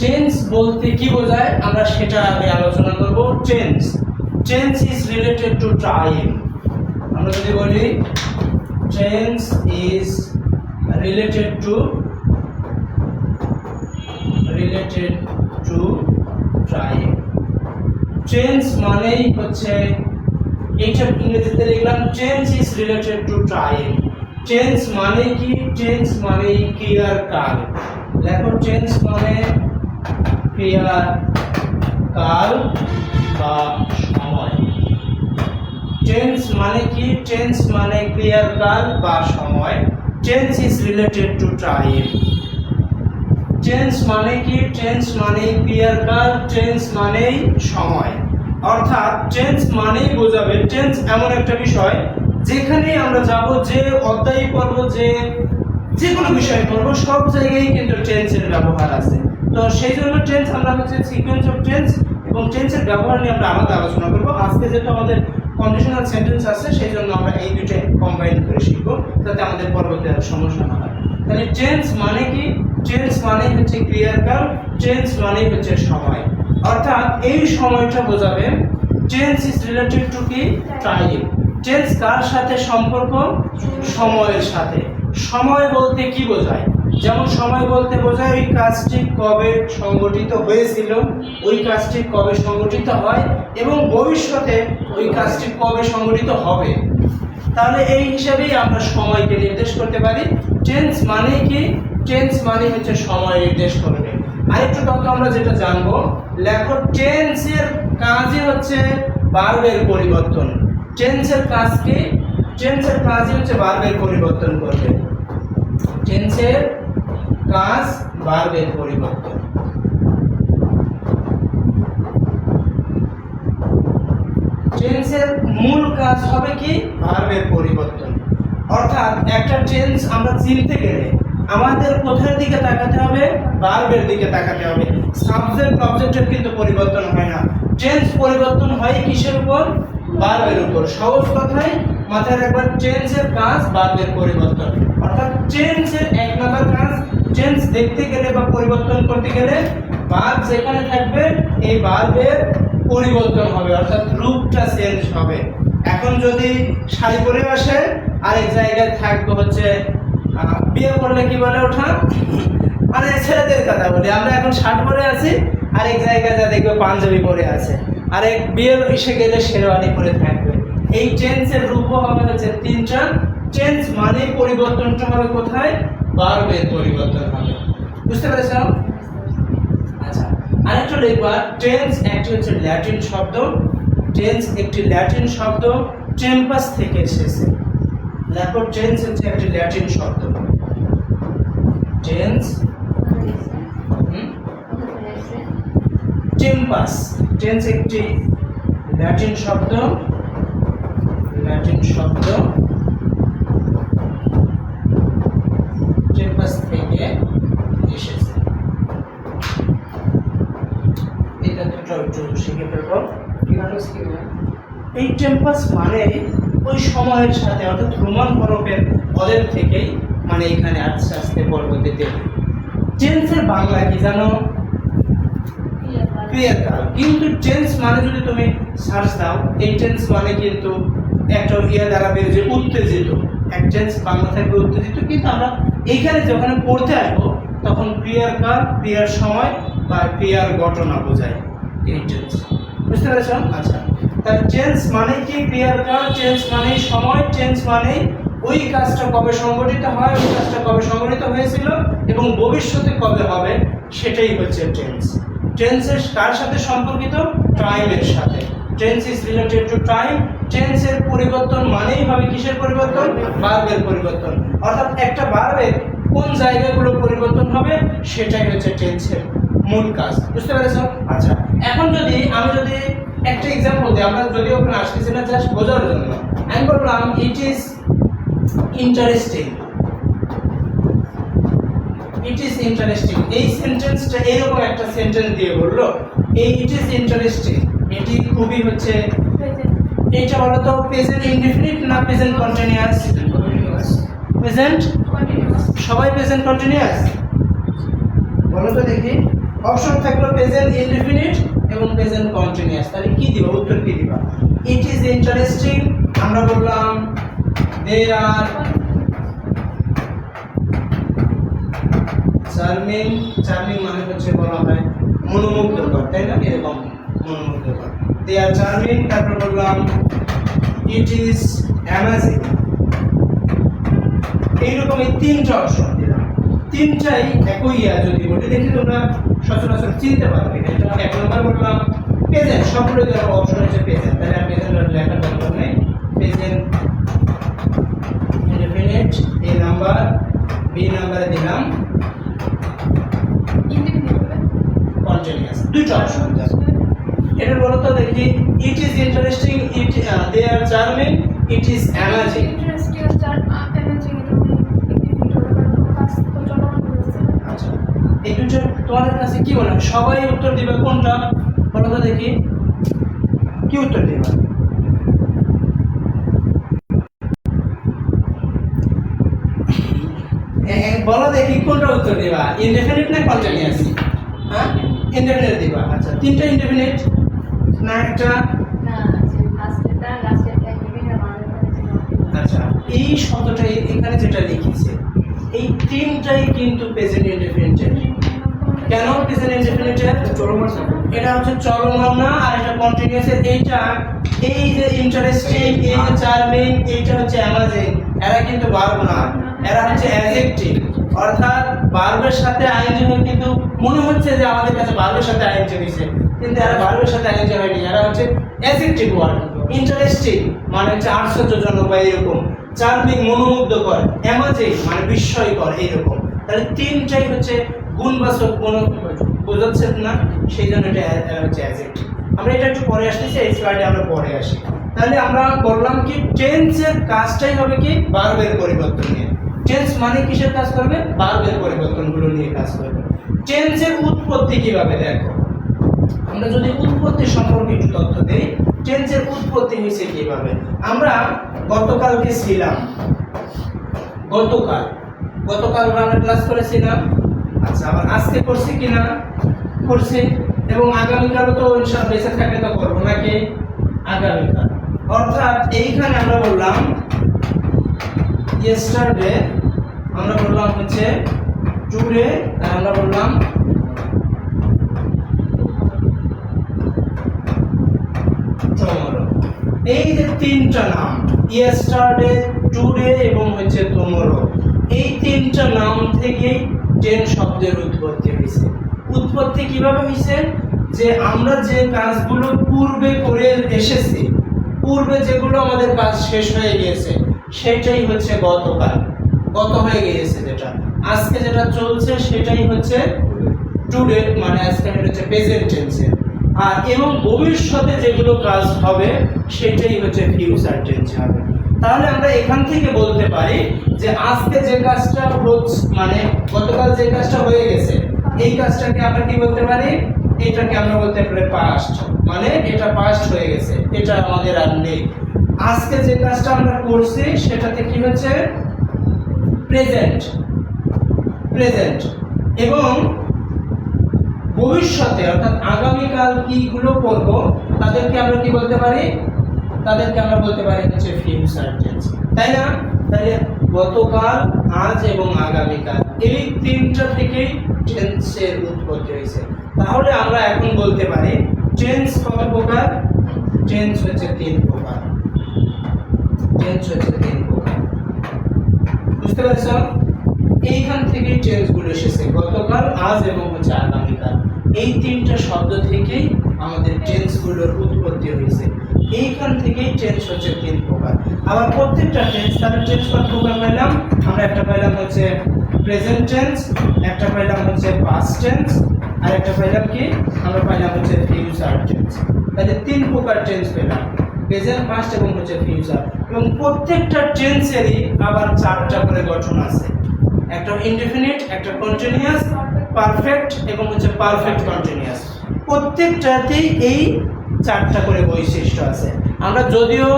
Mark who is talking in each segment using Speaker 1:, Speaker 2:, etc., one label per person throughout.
Speaker 1: Change বলতে কি বোঝায় আমরা সেটা আগে আলোচনা করব। Change is related to time. আমরা যদি বলি change is related to time. Change মানেই হচ্ছে এইটা ইংরেজিতে লিখলাম change is related to time. Change মানে কি? চেঞ্জ মানে ক্রিয়ার কাল। দেখো চেঞ্জ মানে ক্রিয়ার কাল বা সময়। চেঞ্জ মানে কি? চেঞ্জ মানে ক্রিয়ার কাল বা সময়। Change is related to time. Change মানে কি? চেঞ্জ মানে ক্রিয়ার কাল, চেঞ্জ মানেই সময়। অর্থাৎ চেঞ্জ মানেই বোঝাবে চেঞ্জ এমন একটা বিষয় যেখানে আমরা যাব, যে অধ্যায় পড়ব, যে কোনো বিষয় পড়ব, সব জায়গায় কিন্তু চেঞ্জের ব্যবহার আছে। তো সেই জন্য চেঞ্জ আমরা হচ্ছে সিকোয়েন্স অফ চেঞ্জ এবং চেঞ্জের ব্যবহার নিয়ে আমরা আলাদা আলোচনা করব। আজকে যেহেতু আমাদের কন্ডিশনাল সেন্টেন্স আছে, সেই জন্য আমরা এই দুটো কম্বাইন করে শিখবো, যাতে আমাদের পরবর্তী আর সমস্যা না হয়। তাহলে চেঞ্জ মানে কি? চেঞ্জ মানে হচ্ছে ক্রিয়ার কাল, চেঞ্জ মানে হচ্ছে সময়। অর্থাৎ এই সময়টা বোঝাবে চেঞ্জ ইজ রিলেটেড টু কি? টাইম। চেঞ্জ কার সাথে সম্পর্ক? সময়ের সাথে। সময় বলতে কি বোঝায়? যেমন সময় বলতে বোঝায় ওই কাজটি কবে সংগঠিত হয়েছিল, ওই কাজটি কবে সংগঠিত হয় এবং ভবিষ্যতে ওই কাজটি কবে সংগঠিত হবে। তাহলে এই হিসাবেই আমরা সময়কে নির্দেশ করতে পারি। চেঞ্জ মানে কি? চেঞ্জ মানে হচ্ছে সময় নির্দেশ করবে। আরেকটু তথ্য আমরা যেটা জানবো, লেখো চেঞ্জের কাজই হচ্ছে ভার্বের পরিবর্তন। চেঞ্জের কাজ কি? চেঞ্জের কাজই হচ্ছে ভার্বের পরিবর্তন করবে। চেঞ্জের কাজ ভার্বের পরিবর্তন। চেঞ্জের মূল কাজ হবে কি? ভার্বের পরিবর্তন। অর্থাৎ একটা চেঞ্জ আমরা চিনতে গেলে আমাদের কোথার দিকে তাকাতে হবে? ভার্বের দিকে তাকাতে হবে। সাবজেক্ট অবজেক্টের কিন্তু পরিবর্তন হয় না। চেঞ্জ পরিবর্তন হয় কিসের উপর? ভার্বের উপর। সহজ কথায় মাথায় রাখবেন, চেঞ্জের কাজ ভার্বের পরিবর্তন। অর্থাৎ চেঞ্জের এক নাম্বার কাজ, চেঞ্জ দেখতে গেলে বা পরিবর্তন করতে গেলে ভার্ব যেখানে থাকবে এই ভার্বের পরিবর্তন হবে, অর্থাৎ রূপটা চেঞ্জ হবে। এখন যদি শাড়ি পরে আসে, আরেক জায়গায় থাকবে হচ্ছে বিয়ে করলে কি বলে ওঠা, মানে ছেলেদের কথা বলি, আমরা এখন শার্ট পরে আছি, আরেক জায়গায় যা দেখবে পাঞ্জাবি পরে আছে, আরেক বিয়ে এসে গেলে শেরওয়ানি পরে থাকবে। এই চেঞ্জের রূপ হবে হচ্ছে তিনটা। চেঞ্জ মানে পরিবর্তনটা হবে কোথায়? ভার্বের পরিবর্তন হবে। বুঝতে পেরেছ? আচ্ছা, আরেকটা লিখবা, চেঞ্জ একটি হচ্ছে ল্যাটিন শব্দ। চেঞ্জ একটি ল্যাটিন শব্দ, টেম্পাস থেকে এসেছে। লেখো চেঞ্জ হচ্ছে একটি ল্যাটিন শব্দ। চেঞ্জ টেম্পাস, চেঞ্জ একটি ল্যাটিন শব্দ, টেম্পাস থেকে এসেছে। এটা দুটো একটু শিখে ফেলবো। এই টেম্পাস মানে ওই সময়ের সাথে, অর্থাৎ রোমান হরফের পদের থেকেই মানে এখানে আস্তে আস্তে পরবর্তীতে। চেঞ্জের বাংলা কি জানো? ক্রিয়ার কাল। কিন্তু চেঞ্জ মানে যদি তুমি সার্চ দাও, এই চেঞ্জ মানে কিন্তু একটা দ্বারা বের যে উত্তেজিত, এক চেঞ্জ বাংলা থাকবে উত্তেজিত। কিন্তু আমরা এইখানে যখন পড়তে আসবো তখন ক্রিয়ার কাল, ক্রিয়ার সময় বা ক্রিয়ার ঘটনা বোঝায় এই চেঞ্জ। বুঝতে পেরেছ? আচ্ছা, তাহলে চেঞ্জ মানে কি? ক্রিয়ার কাল। চেঞ্জ মানে সময়। চেঞ্জ মানে ওই কাজটা কবে সংগঠিত হয়, ওই কাজটা কবে সংগঠিত হয়েছিল এবং ভবিষ্যতে কবে হবে, সেটাই হচ্ছে চেঞ্জ। চেঞ্জের কার সাথে সম্পর্কিত? টাইমের সাথে। Change is related to time. চেঞ্জের পরিবর্তন মানেই হবে কিসের পরিবর্তন? ভার্বের পরিবর্তন। অর্থাৎ একটা ভার্বের কোন জায়গাগুলো পরিবর্তন হবে সেটাই হচ্ছে চেঞ্জের মূল কাজ। বুঝতে পেরেছো? আচ্ছা, এখন আমি যদি একটা এক্সাম্পল দিই, আমরা যদি ওখানে আসতেছি না, জাস্ট বোঝার জন্য আমি বললাম ইট is interesting. It is interesting, এই সেন্টেন্সটা এরকম একটা সেন্টেন্স দিয়ে বললো, এই ইট ইজ ইন্টারেস্টিং, এটি খুবই হচ্ছে, এটা বলো তো প্রেজেন্ট ইনডিফিনিট না প্রেজেন্ট কন্টিনিউয়াস? প্রেজেন্ট, সবাই প্রেজেন্ট কন্টিনিউয়াস বলো তো দেখি, অপশন থাকলো প্রেজেন্ট ইনডেফিনিট এবং প্রেজেন্ট কন্টিনিউয়াস, তাহলে কি দিবা, উত্তর কি দিবা? ইট ইজ ইন্টারেস্টিং, আমরা বললাম দে আর চার্মিং, চার্মিং মানে হচ্ছে বলা হয় মনোমুগ্ধকর, তাই না, এরকম মনোমুগ্ধকর, দে আর চার্মিং। তারপর বললাম ইট ইজ অ্যামেজিং। এইরকম এই তিনটা অপশন দিলাম, তিনটাই একই যদি বলি দেখি তোমরা সচরাচর চিনতে পারবে। এটা এক নম্বর বললাম প্রেজেন্ট, সবগুলো দেওয়া অপশন হচ্ছে প্রেজেন্ট, তাহলে আর প্রেজেন্ট লেখার দরকার নেই। প্রেজেন্ট ইনডেফিনিট এ নাম্বার, বি নাম্বারে দিলাম কন্টিনিউয়াস, দুটো অপশন দেব। এটা বলো তো দেখি, it is interesting, it they are charming, it is amazing. আচ্ছা, এই দুটো তোমাদের কাছে কি মনে হয়, সবাই উত্তর দিবে কোনটা বলো তো দেখি, কি উত্তর দিবা? বলো দেখি কোনটা উত্তর দিবা, ইনডেফিনিট না কন্টিনিউয়াস? হ্যাঁ, ইনডেফিনিট দিবা। আচ্ছা, তিনটা ইনডেফিনিট না একটা? আচ্ছা, এই শব্দটা এখানে যেটা লিখেছে এই তিনটাই কিন্তু প্রেজেন্ট ইনডেফিনিটের। কেন প্রেজেন্ট ইনডেফিনিটের? চলমান, এটা হচ্ছে চলমান না, আর এটা কন্টিনিউয়াসের। এইটা এই যে ইন্টারেস্টিং, এই যে চার্মিং, এইটা হচ্ছে অ্যামেজিং, এরা কিন্তু ভার্ব না, এরা হচ্ছে অ্যাডজেক্টিভ। অর্থাৎ ভার্বের সাথে আইএনজি হয়, কিন্তু মনে হচ্ছে যে আমাদের কাছে ভার্বের সাথে আইএনজি হয়েছে, কিন্তু এরা ভার্বের সাথে আইএনজি হয়নি, এরা হচ্ছে অ্যাডজেক্টিভ ওয়ার্ড। ইন্টারেস্টিং মানে হচ্ছে আশ্চর্যজনক বা এরকম, চার্মিং মনোমুগ্ধকর, অ্যামেজিং মানে বিস্ময়কর এইরকম। তাহলে তিনটাই হচ্ছে গুণবাচক, বোঝাচ্ছে না, সেই জন্য এটা হচ্ছে অ্যাডজেক্টিভ। আমরা এটা একটু পরে আসতেছি, এই স্লাইডে আমরা পরে আসি। তাহলে আমরা বললাম কি টেন্সের কাজটাই হবে কি ভার্বের পরিবর্তন নিয়ে। টেন্স মানে কিসের কাজ করবে? ভার্বের পরিবর্তনগুলো নিয়ে কাজ করবে। টেন্সের উৎপত্তি কিভাবে দেখো, আমরা যদি উৎপত্তি সম্পর্কে একটু তথ্য দেই, টেন্সের উৎপত্তি হয়েছে কিভাবে। আমরা গতকালকে ছিলাম, গতকাল আমরা ক্লাস করেছিলাম। আচ্ছা, আবার আজকে করছি কিনা? করছি। এবং আগামীকালও তো ইনশাআল্লাহ বেঁচে থাকলে তো করবো নাকি? আগামীকাল। অর্থাৎ এইখানে আমরা বললাম ইয়েস্টারডে, আমরা বললাম হচ্ছে টুডে, আর আমরা বললাম টুমরো। এই যে তিনটা নাম, ইয়েস্টারডে, টুডে এবং হচ্ছে টুমরো, এই তিনটা নাম থেকেই টেন শব্দের উৎপত্তি হয়েছে। উৎপত্তি কিভাবে হয়েছে? যে আমরা যে কাজগুলো পূর্বে করে এসেছি, পূর্বে যেগুলো আমাদের কাজ শেষ হয়ে গিয়েছে, সেটাই হচ্ছে গতকাল, গত হয়ে গিয়েছে যেটা, আজকে যেটা চলছে সেটাই হচ্ছে টুডে, মানে আজকে হচ্ছে প্রেজেন্ট টেন্সে। আর এবং ভবিষ্যতে যেগুলো কাজ হবে সেটাই হচ্ছে ফিউচার টেন্স হবে। তাহলে আমরা এখান থেকে বলতে পারি যে আজকে যে কাজটা হচ্ছে, মানে গতকাল যে কাজটা হয়ে গেছে, এই কাজটাকে আমরা কি বলতে পারি? এটাকে আমরা বলতে পারি পাস্ট, মানে এটা পাস্ট হয়ে গেছে, এটা আমাদের আর নেই। আজকে যে কাজটা আমরা করছি সেটাতে কি হচ্ছে? Present, present. এবং ভবিষ্যতে অর্থাৎ আগামীকাল কিগুলো করব তাদেরকে আমরা কি বলতে পারি? তাদেরকে আমরা বলতে পারি হচ্ছে ফিউচার টেন্স, তাই না? তাহলে গতকাল, আজ এবং আগামীকাল, এই তিনটা থেকেই টেন্সের উৎপত্তি হয়েছে। তাহলে আমরা এখন বলতে পারি টেন্স কত প্রকার? টেন্স হচ্ছে তিন প্রকার, টেন্স হচ্ছে তিন প্রকার। বুঝতে পারছো? এইখান থেকে টেন্সগুলো এসেছে, গতকাল, আজ এবং হচ্ছে আগামীকাল, এই তিনটা শব্দ থেকেই আমাদের টেন্সগুলোর উৎপত্তি হয়েছে। এইখান থেকেই টেন্স হচ্ছে তিন প্রকার। আবার প্রত্যেকটা টেন্স, তাহলে টেন্স কত প্রকার পাইলাম আমরা? একটা পাইলাম হচ্ছে প্রেজেন্ট টেন্স, একটা পাইলাম হচ্ছে পাস্ট টেন্স, আর একটা পাইলাম কি? আমরা পাইলাম হচ্ছে ফিউচার টেন্স। তাহলে তিন প্রকার টেন্স পেলাম, প্রেজেন্ট, পাস্ট এবং হচ্ছে ফিউচার। এবং প্রত্যেকটা টেন্সেরই আবার চারটা করে গঠন আছে, একটা ইনডেফিনিট, একটা কন্টিনিউয়াস, পারফেক্ট এবং হচ্ছে পারফেক্ট কন্টিনিউয়াস। প্রত্যেকটাতেই এই চারটা করে বৈশিষ্ট্য আছে। আমরা যদিও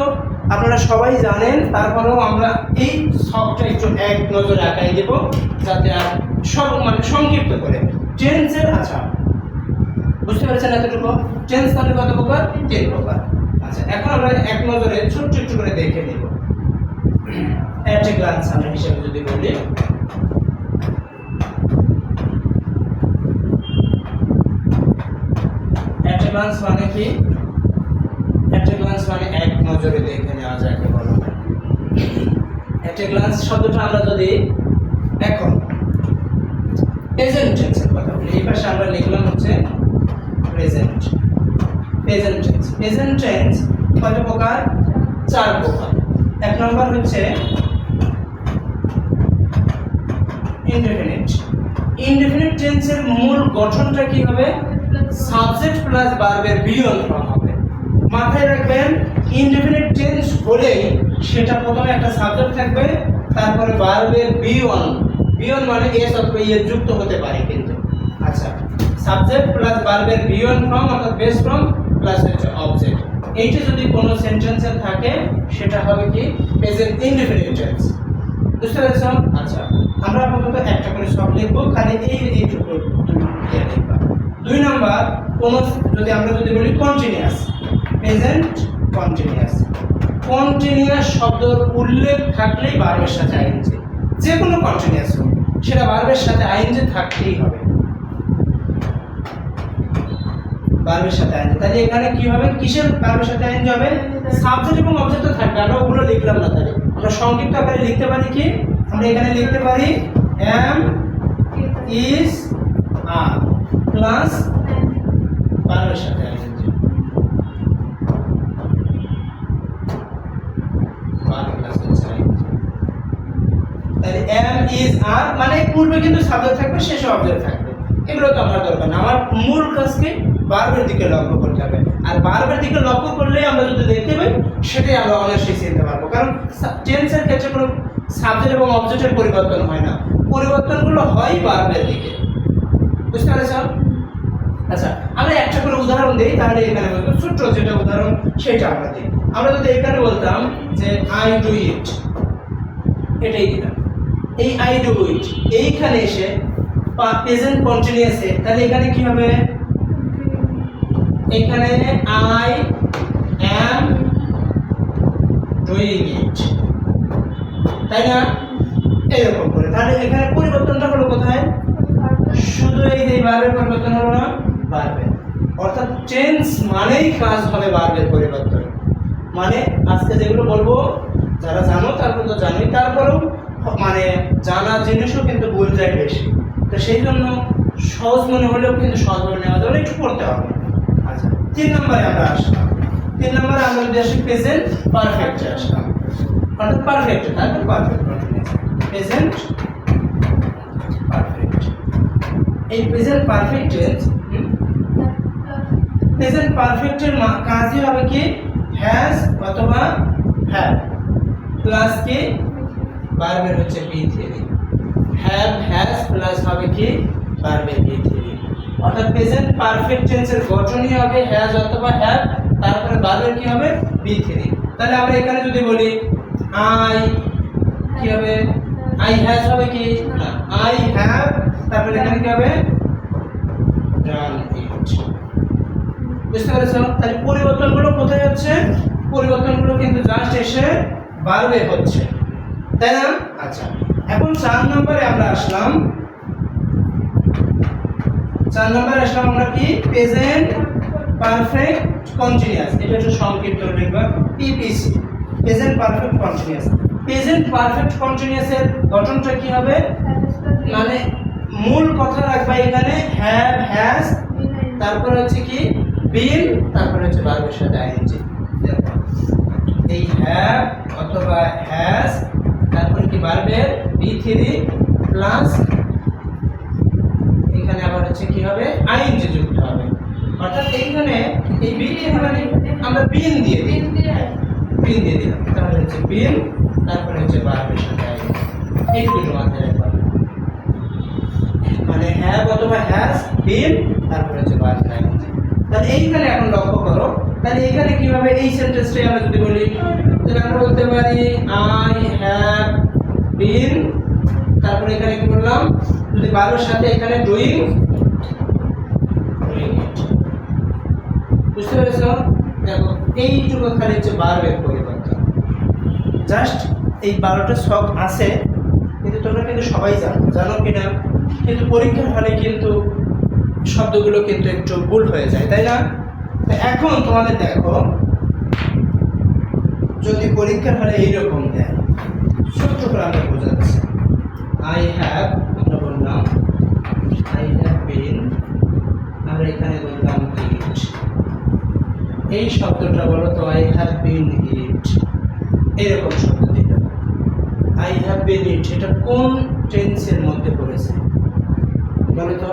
Speaker 1: আপনারা সবাই জানেন, তারপরেও আমরা এই সবটা একটু এক নজরে আঁকাই দেব, যাতে সব মানে সংক্ষিপ্ত করে। টেন্সের আচ্ছা বুঝতে পারছেন এতটুকু? টেন্স তাহলে কত প্রকার? 3 প্রকার। আচ্ছা এখন আমরা এক নজরে ছোট্ট একটু করে দেখে নিব। এট এ গ্লান্স আমরা হিসাবে যদি বলি, এট এ গ্লান্স মানে কি? এট এ গ্লান্স মানে এক নজরে দেখে নেওয়া যাকে বলা হয়। এট এ গ্লান্স শব্দটা আমরা যদি এখন প্রেজেন্ট টেন্সের কথা বলি, এই পাশে আমরা লিখলাম হচ্ছে present. Present tense, present tense কত প্রকার? 4 প্রকার। এক নম্বর হচ্ছে ইনডেফিনিট। ইনডেফিনিট টেন্সের মূল গঠনটা কি হবে? সাবজেক্ট প্লাস ভার্বের বিয়ন ফর্ম হবে। মাথায় রাখবেন ইনডেফিনিট টেন্স হলেই সেটা প্রথমে একটা সাবজেক্ট থাকবে, তারপরে ভার্বের বিয়ন। বিয়ন মানে এস অথবা ইয়ে যুক্ত হতে পারে কিন্তু। আচ্ছা সাবজেক্ট প্লাস ভার্বের বিয়ন ফর্ম অর্থাৎ বেস ফর্ম প্লাস হচ্ছে অবজেক্ট। এইটা যদি কোনো সেন্টেন্সে থাকে সেটা হবে কি? Present indefinite tense. বুঝতে পেরেছো? আচ্ছা আমরা আপাতত একটা করে সব লিখবো, খালি এইটুকু লিখবা। 2 নাম্বার কোন যদি আমরা যদি বলি কন্টিনিউয়াস, প্রেজেন্ট কন্টিনিউয়াস। কন্টিনিউয়াস শব্দের উল্লেখ থাকলেই ভার্বের সাথে আইএনজি, যে কোনো কন্টিনিউয়াস হোক সেটা ভার্বের সাথে আইএনজি থাকতেই হবে। ভার্বের সাথে আইএনজি, তাহলে এখানে কি হবে? কিসের ভার্বের সাথে আইএনজি হবে? সাবজেক্ট এবং অবজেক্ট তো থাকবে। আমরা ওগুলো লিখলাম না, তাহলে আমরা সংক্ষিপ্ত আকারে লিখতে পারি কি? আমরা এখানে লিখতে পারি am is are প্লাস ভার্বের সাথে আইএনজি, ভার্ব প্লাস আইএনজি। তাহলে am is are মানে পূর্বে কিন্তু সাবজেক্ট থাকবে, শেষে অবজেক্ট থাকবে। এগুলো তো আমার দরকার না, আমার মূল কাজকে ভার্বের দিকে লক্ষ্য করতে হবে। আর ভার্বের দিকে লক্ষ্য করলে আমরা যদি দেখতে পাই সেটাই আমরা অনেকটাই চিনতে পারবো, কারণ টেন্সের ক্ষেত্রে কোনো সাবজেক্ট এবং অবজেক্টের পরিবর্তন হয় না, পরিবর্তনগুলো হয় ভার্বের দিকে। বুঝতে পারছো? আচ্ছা আমরা একটা করে উদাহরণ দিই, তাহলে এখানে বলবো ছোট্ট যেটা উদাহরণ সেটা আমরা দিই। আমরা যদি এখানে বলতাম যে আই ডু ইট, এটাই দিলাম। এই আই ডু ইট এইখানে এসে প্রেজেন্ট কন্টিনিউয়াসে, তাহলে এখানে কি হবে? এখানে আই অ্যাম ডুইং ইট, তাই না? এরকম করে তাহলে এখানে পরিবর্তনটা হলো কোথায়? শুধু এই যে ভার্বের পরিবর্তন হলো না, ভার্বে। অর্থাৎ টেন্স মানেই কাজ হবে ভার্বের পরিবর্তন। মানে আজকে যেগুলো বলবো যারা জানো তারপর তো জানোই, তারপরেও মানে জানা জিনিসও কিন্তু ভুল যায় বেশি, তো সেই জন্য সহজ মনে হলেও কিন্তু সহজভাবে নেওয়া যাবে, একটু পড়তে হবে। আচ্ছা 3 নম্বরে আমরা আসলাম। 3 নম্বরে আমরা যদি আসি প্রেজেন্ট পারফেক্টে আসলাম, অর্থাৎ পারফেক্ট, তারপর পারফেক্ট কন্টিনিউয়াস। প্রেজেন্ট পারফেক্ট, এই প্রেজেন্ট পারফেক্ট টেন্স, প্রেজেন্ট পারফেক্টের কাজই হবে কি? হ্যাজ অথবা হ্যাভ প্লাস কি? ভার্বের হচ্ছে V three. Have has plus হবে কি? ভার্বের বি থিওরি। অর্থাৎ প্রেজেন্ট পারফেক্ট টেন্সের গঠনই হবে হ্যাজ অথবা হ্যাভ, তারপরে ভার্বের কি হবে? V three. তাহলে আমরা এখানে যদি বলি আই, কি হবে? আই হ্যাজ হবে কি? আই হ্যাভ, তারপরে এখানে কি হবে? ডান ইট। বুঝতে পেরেছো? তাহলে পরিবর্তনগুলো কোথায় হচ্ছে? পরিবর্তনগুলো কিন্তু জাস্ট এসে ভার্বে হচ্ছে, তাই না? আচ্ছা এখন 4 নম্বরে আমরা আসলাম। 4 নম্বরে আসলাম আমরা কি? Present perfect continuous. এটা একটু সংক্ষিপ্ত লিখবা, PPC, present perfect continuous. Present perfect কন্টিনিউয়াসের গঠনটা কি হবে? মানে মূল কথা রাখবা এখানে হ্যাভ হ্যাজ, তারপর হচ্ছে কি? বিন, তারপর হচ্ছে ভার্বের সাথে আইএনজি। দেখো এই হ্যাভ অথবা হ্যাজ, তারপর কি? ভার্বের বি থ্রি প্লাস এখানে আবার হচ্ছে কি হবে? আইএনজি যুক্ত হবে। অর্থাৎ এইখানে এই বি মানে আমরা বিন দিয়ে দিই, বিন দিয়ে দিলাম, তাহলে হচ্ছে বিন, তারপরে হচ্ছে ভার্বের সাথে আইএনজি। এইটুকু মাথায় রাখবা, মানে হ্যাভ অথবা হ্যাজ, বিন, তারপরে হচ্ছে ভার্বের আইএনজি। তাহলে এইখানে এখন লক্ষ্য করো, তাহলে এখানে কিভাবে এই সেন্টেন্সটাই আমরা যদি বলি, তাহলে আমরা বলতে পারি আই হ্যাভ বিন, তারপরে এখানে কি বললাম? যদি ভার্বের সাথে এখানে ডুইং এইটুকু খালি হচ্ছে ভার্বের পরিবর্তন। জাস্ট এই 12টা ছক আছে, কিন্তু তোমরা কিন্তু সবাই জানো কিনা, কিন্তু পরীক্ষার হলে কিন্তু শব্দগুলো কিন্তু একটু ভুল হয়ে যায়, তাই না? তো এখন তোমাদের দেখো, যদি পরীক্ষার হলে এইরকম দেয়, ছোট্ট করে আমরা বোঝাচ্ছি, আই হ্যাভ, আমরা বললাম আই হ্যাভ বিন, আমরা এখানে বললাম ইট। এই শব্দটা বলো তো, আই হ্যাভ বিন ইট, এরকম শব্দ দিতে। আই হ্যাভ বিন ইট, এটা কোন টেন্সের মধ্যে পড়েছে বলো তো?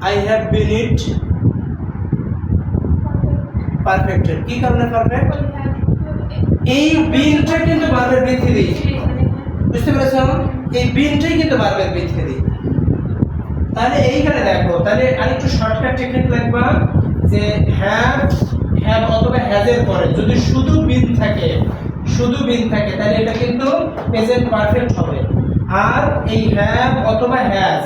Speaker 1: I have been it perfect. কি কারণে পারফেক্ট? এই বিনটা কিন্তু ভার্বের ভিত্তি, বুঝতে পেরেছো? এই বিনটাই কিন্তু ভার্বের ভিত্তি। তাহলে এইখানে দেখো, তাহলে আরেকটু শর্টকাট টেকনিক লাগবে, যে হ্যাভ অথবা হ্যাজের পরে যদি শুধু বিন থাকে, তাহলে এটা কিন্তু প্রেজেন্ট পারফেক্ট হবে। আর এই হ্যাভ অথবা হ্যাজ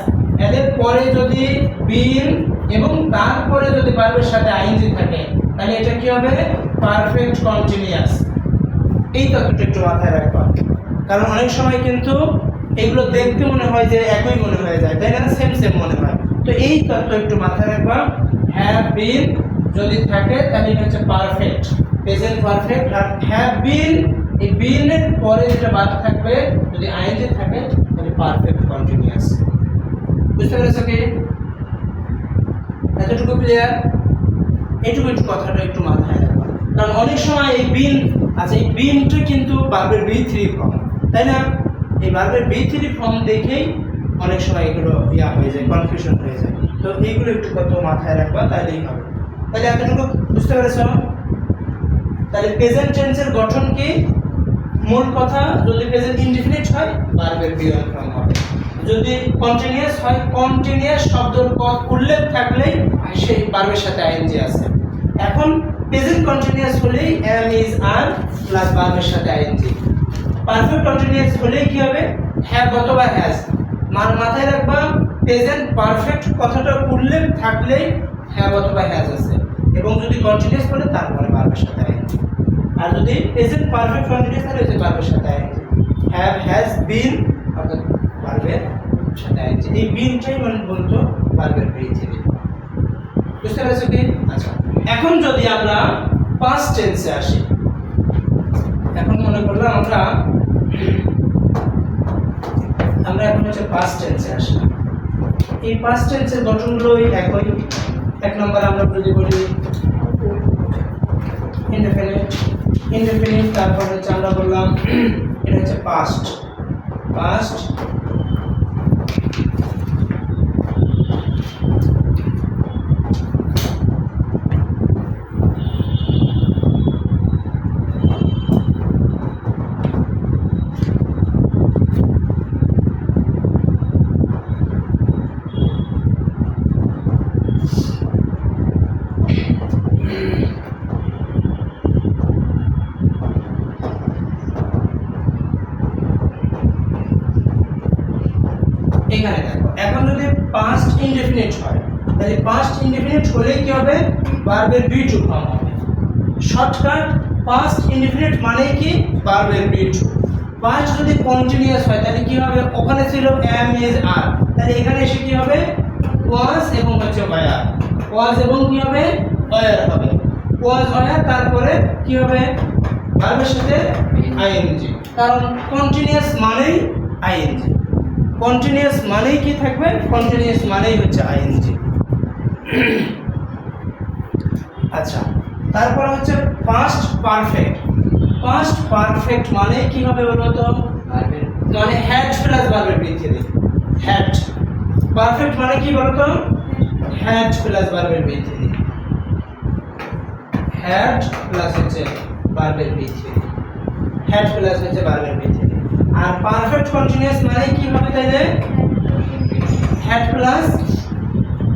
Speaker 1: এদের পরে যদি বিন এবং তারপরে যদি ভার্বের সাথে আইএনজি থাকে, তাহলে এটা কি হবে? Perfect continuous. এই তথ্যটা একটু মাথায় রাখবা, কারণ অনেক সময় কিন্তু এগুলো দেখতে মনে হয় যে একই মনে হয়ে যায়, তাই না? সেম মনে হয়। তো এই তথ্য একটু মাথায় রাখবা। হ্যাভ বিন যদি থাকে তাহলে এটা হচ্ছে পারফেক্ট, প্রেজেন্ট পারফেক্ট। আর হ্যাভ বিন, এই বিনের পরে যেটা বাদ থাকবে যদি আইএনজি থাকে, তাহলে পারফেক্ট কন্টিনিউয়াস। বুঝতে পেরেছো কি? এতটুকু ক্লিয়ার? এইটুকু একটু কথাটা একটু মাথায় রাখবা, কারণ অনেক সময় এই বিন, আচ্ছা এই বিনটা কিন্তু ভার্বের B3 ফর্ম, তাই না? এই ভার্বের B3 ফর্ম দেখেই অনেক সময় এগুলো হয়ে যায়, কনফিউশন হয়ে যায়। তো এইগুলো একটু কত মাথায় রাখবা, তাহলেই হবে। তাহলে এতটুকু বুঝতে পেরেছো? তাহলে প্রেজেন্ট টেন্সের গঠন কি? মূল কথা, যদি প্রেজেন্ট ইনডিফিনিট হয় ভার্বের B1 ফর্ম হবে, যদি কন্টিনিউয়াস হয়, কন্টিনিউয়াস শব্দের উল্লেখ থাকলেই সেই ভার্বের সাথে আইএনজি আছে। এখন প্রেজেন্ট কন্টিনিউয়াস হলেই am is are প্লাস ভার্বের সাথে আইএনজি। পারফেক্ট কন্টিনিউয়াস হলেই কি হবে? হ্যাভ অথবা হ্যাজ। মাথায় রাখবা, প্রেজেন্ট পারফেক্ট কথাটা উল্লেখ থাকলেই হ্যাভ অথবা হ্যাজ আছে, এবং যদি কন্টিনিউয়াস হলে তারপরে ভার্বের সাথে আইএনজি। আর যদি প্রেজেন্ট পারফেক্ট কন্টিনিউয়াস হলে হচ্ছে ভার্বের সাথে আইএনজি। হ্যাভ, হ্যাজ, বিন অর্থাৎ ভার্বের সাথে আইএনজি। এই বিনটাই মানে বলতো ভার্বের ভিত্তি। বুঝতে পেরেছো কি? আচ্ছা, এখন যদি আমরা পাস্ট টেন্সে আসি, এখন মনে করলাম আমরা এখন হচ্ছে পাস্ট টেন্সে আসলাম। এই পাস্ট টেন্সের গঠনগুলোই একই। এক নম্বর আমরা যদি বলি ইনডেফিনিট, তারপর হচ্ছে আমরা বললাম এটা হচ্ছে পাস্ট। এখানে দেখো, এখন যদি পাস্ট ইনডেফিনিট হয়, তাহলে পাস্ট ইনডেফিনিট হলেই কি হবে? ভার্বের B2 ফর্ম হবে। শর্টকাট, পাস্ট ইনডেফিনিট মানে কি? ভার্বের B2। পাস্ট যদি কন্টিনিউয়াস হয় তাহলে কি হবে? ওখানে ছিল am is are, তাহলে এখানে এসে কি হবে? was এবং হচ্ছে were। was এবং কি হবে? were হবে। was were, তারপরে কি হবে? ভার্বের সাথে আইএনজি, কারণ কন্টিনিউয়াস মানেই আইএনজি। কন্টিনিউয়াস মানেই কি থাকবে? কন্টিনিউয়াস মানেই হচ্ছে আইএনজি। আচ্ছা, তারপর হচ্ছে পাস্ট পারফেক্ট মানে কি হবে বলো তো? মানে হ্যাড প্লাস ভার্বের ভিত্তিতে। হ্যাড পারফেক্ট মানে কি বলো তো? হ্যাড প্লাস ভার্বের ভিত্তিতে। হ্যাড প্লাস হচ্ছে ভার্বের ভিত্তিতে। হ্যাড প্লাস হচ্ছে ভার্বের ভিত্তিতে। আর পারফেক্ট কন্টিনিউয়াস মানে কি হবে তাইলে? হ্যাড প্লাস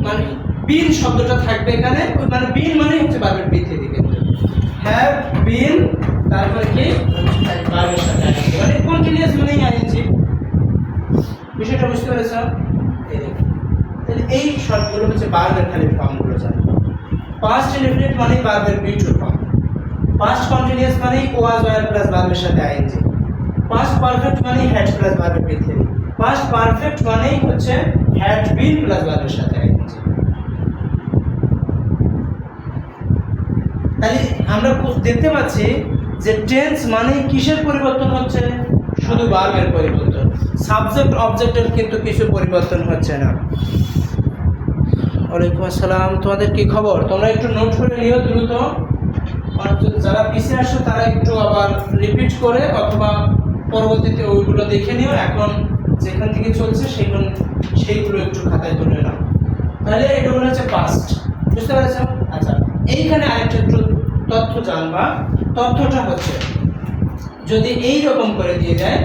Speaker 1: মানে বিন শব্দটা থাকবে এখানে, মানে বিন মানে হচ্ছে ভার্বের ভিত্তিতে। কিন্তু হ্যাভ বিন, তারপরে কি? ভার্বের সাথে আইএনজি, মানে কন্টিনিউয়াস মানেই আইএনজি। বিষয়টা বুঝতে পেরেছো? তাহলে এই শর্তগুলো হচ্ছে ভার্বের খালি ফর্মগুলো জানো। পাস্ট ইনডেফিনিট মানে ভার্বের V two form, past continuous মানে ওয়াজ ওয়্যার প্লাস ভার্বের সাথে আইএনজি, পাস্ট পারফেক্ট মানে হ্যাড প্লাস ভার্বের বি থ্রি, পাস্ট পারফেক্ট মানেই হচ্ছে হ্যাড বিন প্লাস ভার্বের সাথে আইএনজি। তাহলে আমরা দেখতে পাচ্ছি যে টেন্স মানে কিসের পরিবর্তন হচ্ছে? শুধু ভার্বের পরিবর্তন, সাবজেক্ট অবজেক্টের কিন্তু কিছু পরিবর্তন হচ্ছে না। ওয়ালাইকুম আসসালাম, তোমাদের কি খবর? তোমরা একটু নোট করে নিও দ্রুত, যারা পিছিয়ে আসছো তারা একটু আবার রিপিট করে অথবা পরবর্তীতে ওইগুলো দেখে নিও, এখন যেখান থেকে চলছে সেইগুলো একটু খাতায় তুলে নাও। তাহলে এগুলো হচ্ছে পাস্ট, বুঝতে পেরেছো? আচ্ছা, এইখানে আরেকটা একটু তথ্য জানবা। তথ্যটা হচ্ছে যদি এই রকম করে দিয়ে দেয়,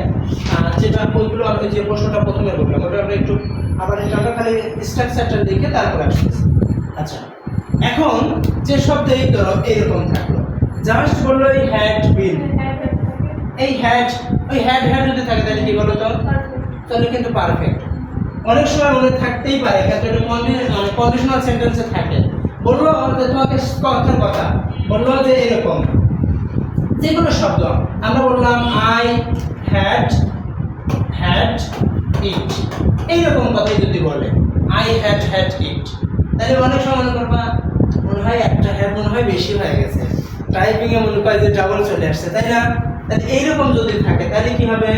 Speaker 1: যেটা ওইগুলো আমি যে প্রশ্নটা প্রথমে বললাম ওটা আমরা একটু আবার আমরা খালি স্ট্রাকচারটা দেখে তারপর আসতেছি। আচ্ছা, এখন যে শব্দ এই ধরো এইরকম থাকলো, জাস্ট বললো এই হ্যাড বিন, এই হ্যাড, ওই হ্যাড হ্যাড যদি থাকে তাহলে কি বলো তো? তাহলে কিন্তু পারফেক্ট। অনেক সময় মনে থাকতেই পারে, কিন্তু এটা কন্ডিশনাল সেন্টেন্সে থাকে। বললো যে তোমাকে কথার কথা বললো যে এরকম যে কোনো শব্দ আমরা বললাম আই হ্যাড ইট, এইরকম কথাই যদি বলে আই হ্যাড ইট, তাহলে অনেক সময় মনে করবা মনে হয় একটা হ্যাড মনে হয় বেশি হয়ে গেছে, টাইপিং এ মনে হয় যে ডাবল চলে আসছে, তাই না? তাহলে এইরকম যদি থাকে তাহলে কি হবে?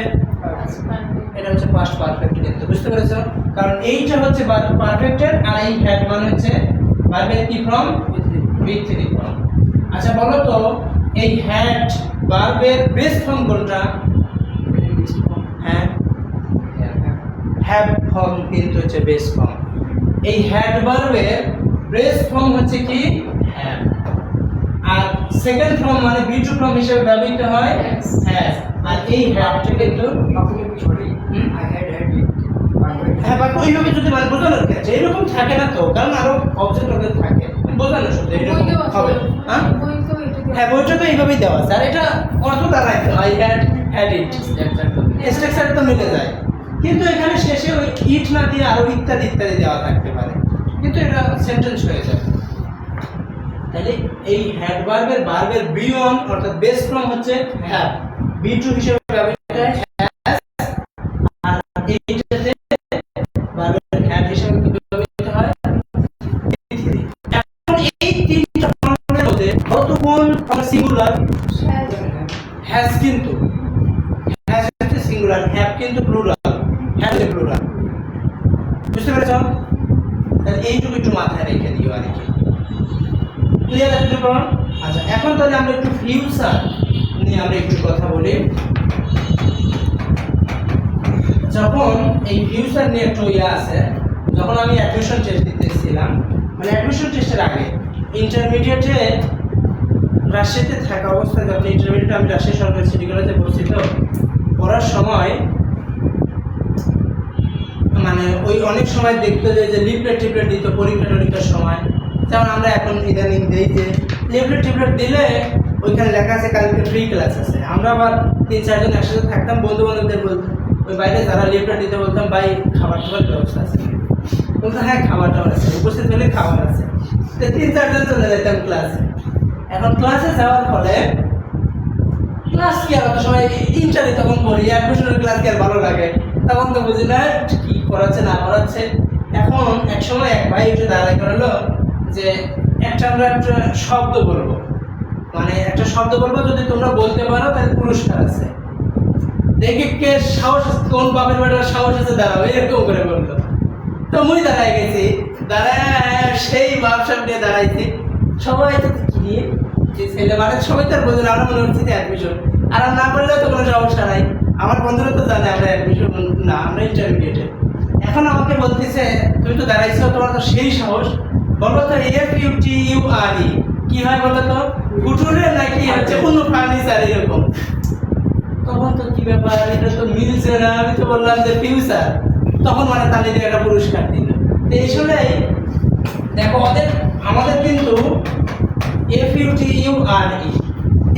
Speaker 1: এটা হচ্ছে পাস্ট পারফেক্ট, কিন্তু বুঝতে পেরেছো? কারণ এইটা হচ্ছে পারফেক্টের আর এই হ্যাড মানে হচ্ছে ভার্বের কি ফর্ম? B three form. আচ্ছা বলো তো এই হ্যাড ভার্বের বেস ফর্ম কোনটা? হ্যাঁ, হ্যাভ ফর্ম কিন্তু হচ্ছে বেস ফর্ম। এই হ্যাড ভার্বের বেস ফর্ম হচ্ছে কি? হ্যাভ। আর সেকেন্ড ফর্ম মানে বি টু ফর্ম হিসেবে ব্যবহৃত হয় হ্যাভ। আর এই হ্যাভটা কিন্তু হ্যাঁ বা ওইভাবে যদি মানে বোঝানোর ক্ষেত্রে এরকম থাকে না তো, কারণ আরো অবজেক্ট ওদের থাকে বোঝানো শুধু এরকম হবে। হ্যাঁ বইটা তো এইভাবেই দেওয়া আছে, আর এটা অর্থ দাঁড়ায় আই হ্যাড ইট, স্ট্রাকচার তো মিলে যায়, কিন্তু এখানে শেষে ওই ইট না দিয়ে আরো ইত্যাদি ইত্যাদি দেওয়া থাকতে পারে, কিন্তু এটা সেন্টেন্স হয়ে যায়। তাহলে এই হ্যাড ভার্বের বি ওয়ান অর্থাৎ বেস ফর্ম হচ্ছে হ্যাভ, বি টু হিসেবে ব্যবহৃত হয় হ্যাজ, আর এইটাতে ভার্বের হ্যাড হিসেবে ব্যবহৃত হয় বি থ্রি। এখন এই তিনটা ফর্মের মধ্যে কতক্ষণ সিঙ্গুলার? হ্যাজ কিন্তু হ্যাজ হচ্ছে সিঙ্গুলার, হ্যাভ কিন্তু প্লুরাল, হ্যাভ হচ্ছে প্লুরাল, বুঝতে পেরেছো? তাহলে এইটুকু একটু মাথায় রেখে দিও আর কি, ক্লিয়ার আছে তো? আচ্ছা, এখন তাহলে আমরা একটু ফিউচার নিয়ে আমরা একটু কথা বলি। যখন এই ফিউচার নিয়ে একটু আছে, যখন আমি অ্যাডমিশন টেস্ট দিতেছিলাম, মানে অ্যাডমিশন টেস্টের আগে ইন্টারমিডিয়েটে রাজশাহীতে থাকা অবস্থায়, যখন ইন্টারমিডিয়েটে আমি রাজশাহী সরকারি সিটি কলেজে পড়ছি, তো পড়ার সময় মানে ওই অনেক সময় দেখতে যে লিফলেট টিপলেট দিত পরীক্ষা টরীক্ষার সময়, যেমন আমরা এখন ইদানিং দিই যে লিফলেট টিপলেট দিলে ওইখানে লেখা আছে কালকে ফ্রি ক্লাস আছে। আমরা আবার 3-4 জন একসাথে থাকতাম, বন্ধু বান্ধবদের বলতাম, ওই বাইরে যারা লিফলেট দিতে বলতাম ভাই খাবার টাবার ব্যবস্থা আছে, বলতো হ্যাঁ খাবার টাবার আছে, উপস্থিত হলে খাবার আছে, তো 3-4 জন চলে যেতাম ক্লাসে। এখন ক্লাসে যাওয়ার ফলে ক্লাস কি আর অত সময় ইন্টারে তখন পড়ি, অ্যাডমিশনের ক্লাস কি আর ভালো লাগে, তখন তো বুঝি না কি পড়াচ্ছে না পড়াচ্ছে। এখন এক সময় এক ভাই একটু দাঁড়াই করালো যে আমরা একটা শব্দ বলবো, মানে একটা শব্দ বলবো, যদি তোমরা বলতে পারো তাহলে পুরস্কার আছে, দেখি কে সাহস, কোন বাপের বেটার সাহস আছে দাঁড়াও, এরকম করে বললো। তো মুই দাঁড়াই গেছি, দাঁড়ায় সেই বাপ সামনে দাঁড়াইছি, সবাই তো কি ছেলে মানে সবাই তার বন্ধুরা, আমরা মনে হচ্ছে অ্যাডমিশন, আর না করলেও তো কোনো সমস্যা নাই, আমার বন্ধুরা তো জানে আমরা অ্যাডমিশন না, আমরা ইন্টারমিডিয়েটে। এখন আমাকে বলতেছে তুমি তো দাঁড়াইছো, তোমার তো সেই সাহস, বলো তো FUTURE কি হয় বলো তো? ফুটুরে নাকি হচ্ছে কোনো ফার্নিচার এরকম। তখন তো কি ব্যাপার, এটা তো মিলছে না, আমি তো বললাম যে ফিউচার, তখন মানে তাহলে একটা পুরস্কার দিল। তো এই সময় দেখো আমাদের কিন্তু FUTURE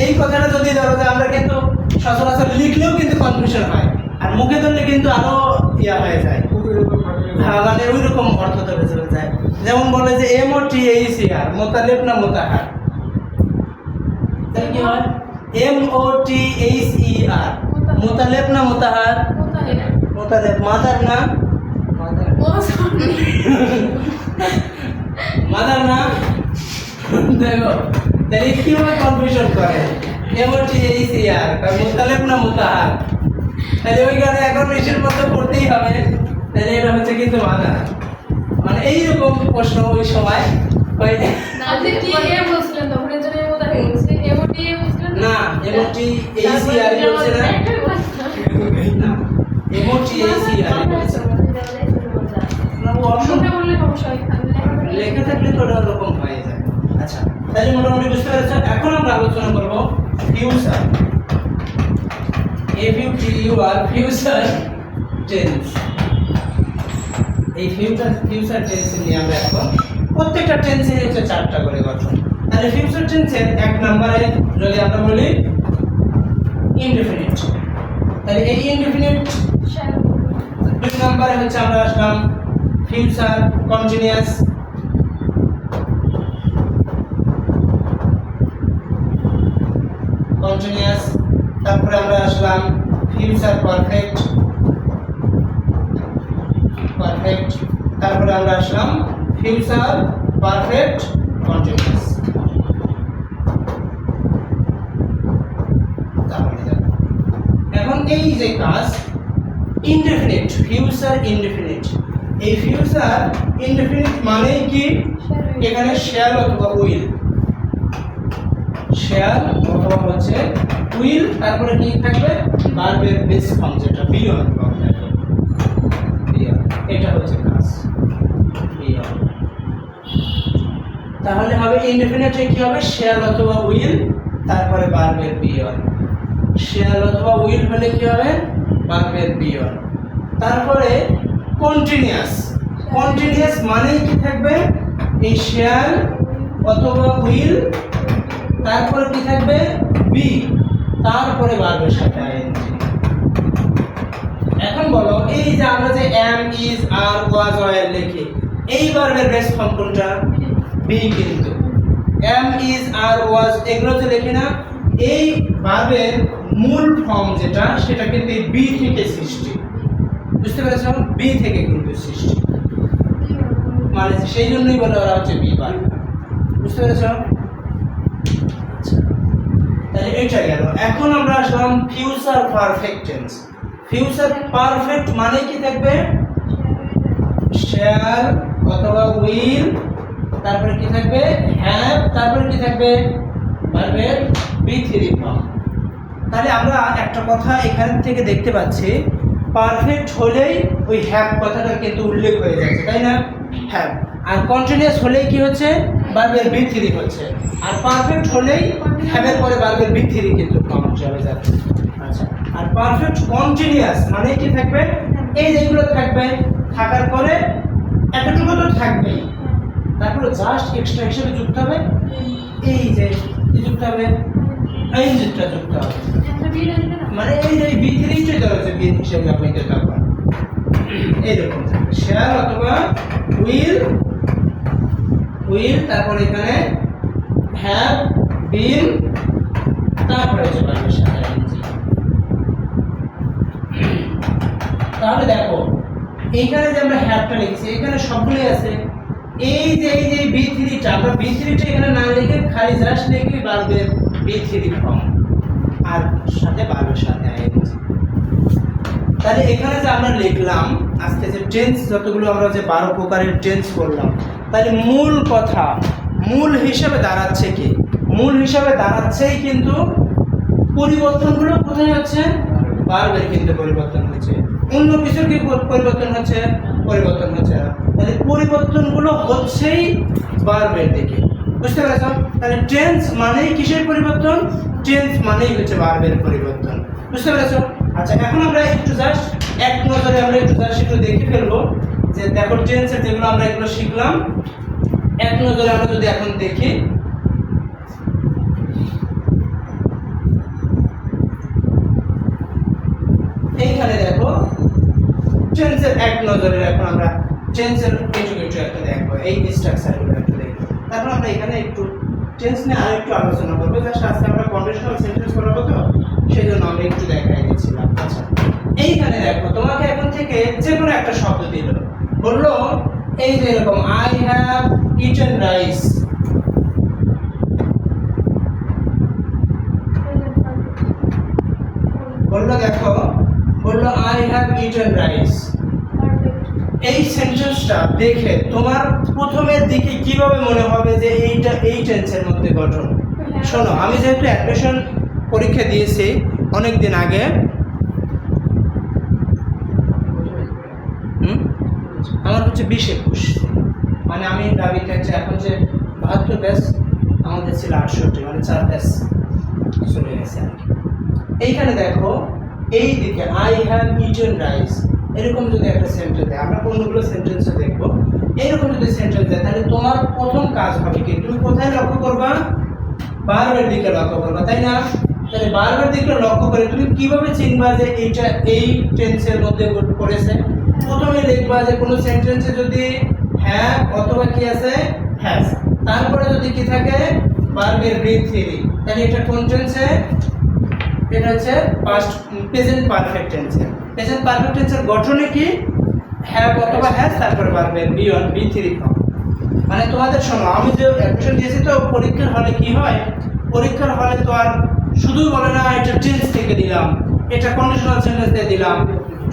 Speaker 1: এই কথাটা যদি ধরো যে আমরা কিন্তু সচরাচর লিখলেও কিন্তু কনফিউশন হয়, আর মুখে ধরলে কিন্তু আরো ইয়া হয়ে যায়, মানে ওই রকম অর্থ ধরে চলে যায়। যেমন বলে যে MOTHER মোতালেব না মোতাহার, তাহলে কি হয় MOTHER মোতালেব না মোতাহার? মোতালেব। মাদার না? মাদার না? দেখো তাহলে কিভাবে কনফিউশন করে MOTHER মোতালেব না মোতাহার, তাহলে ওইখানে এখন মেশিন মতো পড়তেই হবে, তাহলে এটা হচ্ছে কিন্তু মাদার। মানে এইরকম প্রশ্ন ওই সময় হয় না। না MOTHER বলছে না, না MOTHER বলছে না, ও লেখা থাকলে তো ওরকম হয়ে যায়। আচ্ছা, তাহলে মোটামুটি বুঝতে পেরেছ। এখন আমরা আলোচনা করব ফিউচার, FUTUR ফিউচার টেন্স। এই ফিউচার টেন্স নিয়ে আমরা এখন প্রত্যেকটা টেন্সের হচ্ছে 4টা করে গঠন। তাহলে ফিউচার টেন্সের 1 নম্বরে যদি আমরা বলি ইনডেফিনিট, তাহলে এই ইনডেফিনিট। 2 নম্বরে হচ্ছে আমরা আসলাম ফিউচার কন্টিনিউয়াস, তারপরে আমরা আসলাম ফিউচার পারফেক্ট, তারপরে আমরা আসলাম ফিউচার পারফেক্ট কন্টিনিউয়াস। এখন এই যে কাজ ইনডেফিনিট, ফিউচার ইনডেফিনিট, এই ফিউচার ইনডেফিনিট মানে কি? এখানে শ্যাল অথবা উইল, শ্যাল অথবা হচ্ছে উইল, তারপরে কি থাকবে? ভার্বের বেস ফর্ম যেটা বিয়ন ফর্ম থাকবে, বিয়ন। এটা হচ্ছে কাজ বিয়ন। তাহলে হবে ইনডেফিনিটে কি হবে? শ্যাল অথবা উইল, তারপরে ভার্বের বিয়ন। শ্যাল অথবা উইল হলে কি হবে? ভার্বের বিয়ন। তারপরে কন্টিনিউয়াস, কন্টিনিউয়াস মানে কি থাকবে? এই শ্যাল অথবা উইল, তারপরে কি থাকবে? বি, তারপরে ভার্বের সাথে আইএনজি। এখন বলো এই যে আমরা যে am, is, are, was, were লিখি, এই ভার্বের বেস ফর্ম কোনটা? বি। কিন্তু এম, ইজ, আর, ওয়াজ এগুলো যে লিখি না, এই ভার্বের মূল ফর্ম যেটা সেটা কিন্তু এই বি থেকে সৃষ্টি। বুঝতে পেরেছো? বি থেকে কিন্তু সৃষ্টি, মানে সেই জন্যই বলে ওরা হচ্ছে বি ভার্ব। বুঝতে পেরেছো? তাহলে এটা গেল। এখন আমরা আসলাম future perfect tense. Future perfect মানে কি থাকবে? শ্যাল অথবা উইল, তারপরে কি থাকবে? হ্যাভ, তারপরে কি থাকবে? ভার্বের বি3 ফর্ম। তাহলে আমরা একটা কথা এখান থেকে দেখতে পাচ্ছি, পারফেক্ট হলেই ওই হ্যাভ কথাটা কিন্তু উল্লেখ হয়ে যাচ্ছে, তাই না? হ্যাভ। আর কন্টিনিউয়াস হলেই কি হচ্ছে? ভার্বের বি3 হচ্ছে। আর পারফেক্ট হলেই হ্যাভের পরে ভার্বের বি3 কিন্তু ফর্ম হিসাবে যাচ্ছে। আচ্ছা, আর পারফেক্ট কন্টিনিউয়াস মানে কি থাকবে? এই যেগুলো থাকবে, থাকার পরে এতটুকু তো থাকবেই, তারপরে জাস্ট এক্সট্রা হিসেবে যুক্ত হবে এই যে কি যুক্ত হবে? আইনজিটা যুক্ত হবে। মানে এই যে বি3টা ধরেছে বি হিসেবে আপনি এটা পাবেন। এইরকম থাকবে শ্যাল অথবা উইল, তারপরে এখানে হ্যাভ, বিন, তারপরে হচ্ছে ভার্বের সাথে আইএনজি। তাহলে দেখো এইখানে যে আমরা হ্যাভটা লিখছি, এখানে সবগুলোই আছে। এই যে বি3টা, আমরা বি3টা এখানে না লিখে খালি জাস্ট লিখি ভার্বের বি3 ফর্ম আর সাথে ভার্বের সাথে আইএনজি। তাহলে এখানে যে আমরা লিখলাম আজকে যে টেন্স যতগুলো আমরা যে 12 প্রকারের টেন্স করলাম, তাহলে মূল কথা, মূল হিসাবে দাঁড়াচ্ছে কি? মূল হিসাবে দাঁড়াচ্ছেই কিন্তু পরিবর্তনগুলো কোথায় হচ্ছে? ভার্বের কিন্তু পরিবর্তন হচ্ছে। অন্য কিছুর কি পরিবর্তন হচ্ছে? পরিবর্তন হচ্ছে না। তাহলে পরিবর্তনগুলো হচ্ছেই ভার্বের দিকে। বুঝতে পেরেছো? তাহলে টেন্স মানেই কিসের পরিবর্তন? টেন্স মানেই হচ্ছে ভার্বের পরিবর্তন। বুঝতে পেরেছো? আচ্ছা, এখন আমরা একটু জাস্ট এক নজরে আমরা একটু দেখে ফেলবো যে দেখো টেন্সের যেগুলো আমরা এগুলো শিখলাম, এক নজরে আমরা যদি এখন দেখি, এইখানে দেখো টেন্সের এক নজরে এখন আমরা টেন্সের ইন্টিগ্রেটর একটা দেখবো, এই স্ট্রাকচারগুলো একটু দেখবো। তারপর আমরা এখানে একটু টেন্স নিয়ে আরেকটু আলোচনা করবো। জাস্ট আজকে আমরা কন্ডিশনাল সেন্টেন্স করাবো তো, সেই জন্য আমরা একটু দেখাই দিচ্ছিলাম। আচ্ছা, এইখানে দেখো তোমাকে এখন থেকে যে কোনো একটা শব্দ দিল, বললো এই যে এরকম আই হ্যাভ ইটেন রাইস, বললো দেখো, বললো আই হ্যাভ ইটেন রাইস। এই সেন্টেন্সটা দেখে তোমার প্রথমের দিকে কিভাবে মনে হবে যে এইটা এই টেন্সের মধ্যে গঠন? শোনো, আমি যেহেতু অ্যাডমিশন পরীক্ষা দিয়েছি অনেক দিন আগে, আমার হচ্ছে 20-21, মানে আমি দাবিতে এখন যে 72 ব্যাচ, আমাদের ছিল 68, মানে 4 ব্যাচ চলে গেছে আর কি। এইখানে দেখো এই দিকে আই হ্যাভ ইটেন রাইস, এরকম যদি একটা সেন্টেন্স দেয়, আমরা কোনগুলো সেন্টেন্সে দেখবো, এরকম যদি সেন্টেন্স দেয় তাহলে তোমার প্রথম কাজ হবে কি, তুমি কোথায় লক্ষ্য করবা? ভার্বের দিকে লক্ষ্য করবা, তাই না? তাহলে ভার্বের দিকে লক্ষ্য করে তুমি কিভাবে চিনবা যে এইটা এই টেন্সের মধ্যে পড়েছে? প্রথমে লিখবা যে কোনো সেন্টেন্সে যদি হ্যাভ অথবা কি আছে হ্যাজ, তারপরে যদি কি থাকে ভার্বের বৃদ্ধি, তাহলে এটা কোন টেন্সে? এটা হচ্ছে পাস্ট প্রেজেন্ট পারফেক্ট টেন্সে। প্রেজেন্ট পারফেক্ট টেন্সের গঠনে কি হ্যাভ অথবা হ্যাজ, তারপরে ভার্বের বি3 ফর্ম। মানে তোমাদের শোনো, আমি যে অ্যাডমিশন দিয়েছি তো পরীক্ষার হলে কি হয়, পরীক্ষার হলে তো আর শুধু বলে না এটা টেন্স থেকে দিলাম, এটা কন্ডিশনাল সেন্টেন্স দিয়ে দিলাম,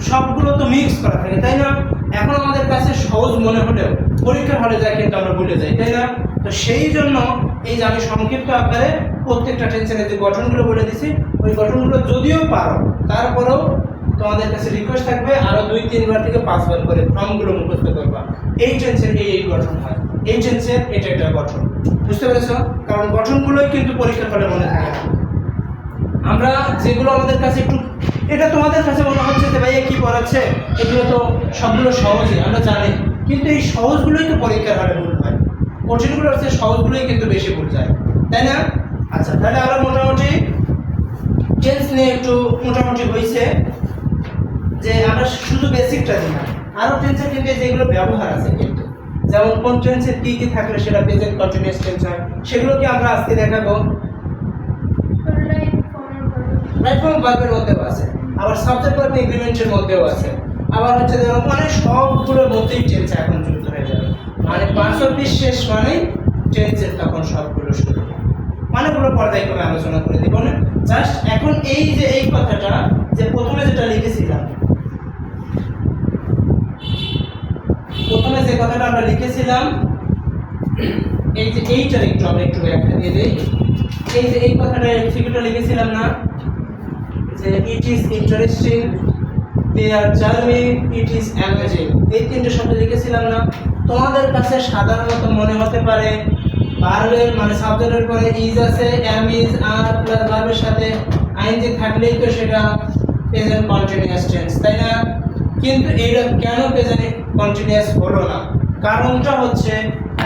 Speaker 1: সবগুলো তো মিক্স করা থাকে, তাই না? এখন আমাদের কাছে সহজ মনে হলেও পরীক্ষার হলে যায় কিন্তু আমরা ভুলে যাই, তাই না? তো সেই জন্য এই যে আমি সংক্ষিপ্ত আকারে প্রত্যেকটা টেন্সের যে গঠনগুলো বলে দিছি, ওই গঠনগুলো যদিও পারো তারপরেও তোমাদের কাছে রিকোয়েস্ট থাকবে আরো 2-3 বার থেকে 5 বার করে ফর্মগুলো মুখস্থ করবা। এই টেন্সের এই গঠন হয়, এই টেন্সের এটা গঠন, বুঝতে পেরেছো? কারণ গঠনগুলোই কিন্তু পরীক্ষার ফলে মনে থাকে। আমরা যেগুলো আমাদের কাছে একটু, এটা তোমাদের কাছে মনে হচ্ছে যে ভাইয়া কি পড়াচ্ছে, এগুলো তো সবগুলো সহজই আমরা জানি, কিন্তু এই সহজগুলোই তো পরীক্ষার হলে ভুল হয়, কঠিনগুলো হচ্ছে সহজগুলোই কিন্তু বেশি ভুল যায়, তাই না? আচ্ছা, তাহলে আমরা মোটামুটি টেন্স নিয়ে একটু মোটামুটি হয়েছে, যে আমরা শুধু বেসিকটা দিলাম। আরো টেন্সের কিন্তু যেগুলো ব্যবহার আছে কিন্তু, যেমন কোন টেন্সের কি কি থাকলে সেটা প্রেজেন্ট কন্টিনিউয়াস টেন্স হয়, সেগুলো কি আমরা আজকে দেখাবো। রাইট ফর্ম ভার্বের মধ্যেও আছে, আবার সাবজেক্ট ভার্ব এগ্রিমেন্টের মধ্যেও আছে, আবার হচ্ছে যেমন মানে সবগুলোর মধ্যেই টেন্স এখন যুক্ত হয়ে যাবে, মানে 5 শেষ মানেই টেন্সের তখন সবগুলো শুরু, মানে পুরো পর্যায়ক্রমে আলোচনা করে দিব না। জাস্ট এখন এই যে এই কথাটা যে প্রথমে যেটা লিখেছিলাম, প্রথমে যে কথাটা আমরা লিখেছিলাম, এই যে এইটার একটু আমরা একটু ব্যাখ্যা দিয়ে দিই। এই যে এই কথাটা ফিগারটা লিখেছিলাম না, যে it is interesting, they are charming, it is amazing, এই তিনটে শব্দ লিখেছিলাম না? তোমাদের কাছে সাধারণত মনে হতে পারে ভার্বের মানে সাবজেক্টের পরে ইজ আছে, এম ইজ, আর প্লাস ভার্বের সাথে আইএনজি থাকলেই তো সেটা প্রেজেন্ট কন্টিনিউয়াস টেন্স, তাই না? কিন্তু এইটা কেন প্রেজেন্ট কন্টিনিউয়াস হলো না? কারণটা হচ্ছে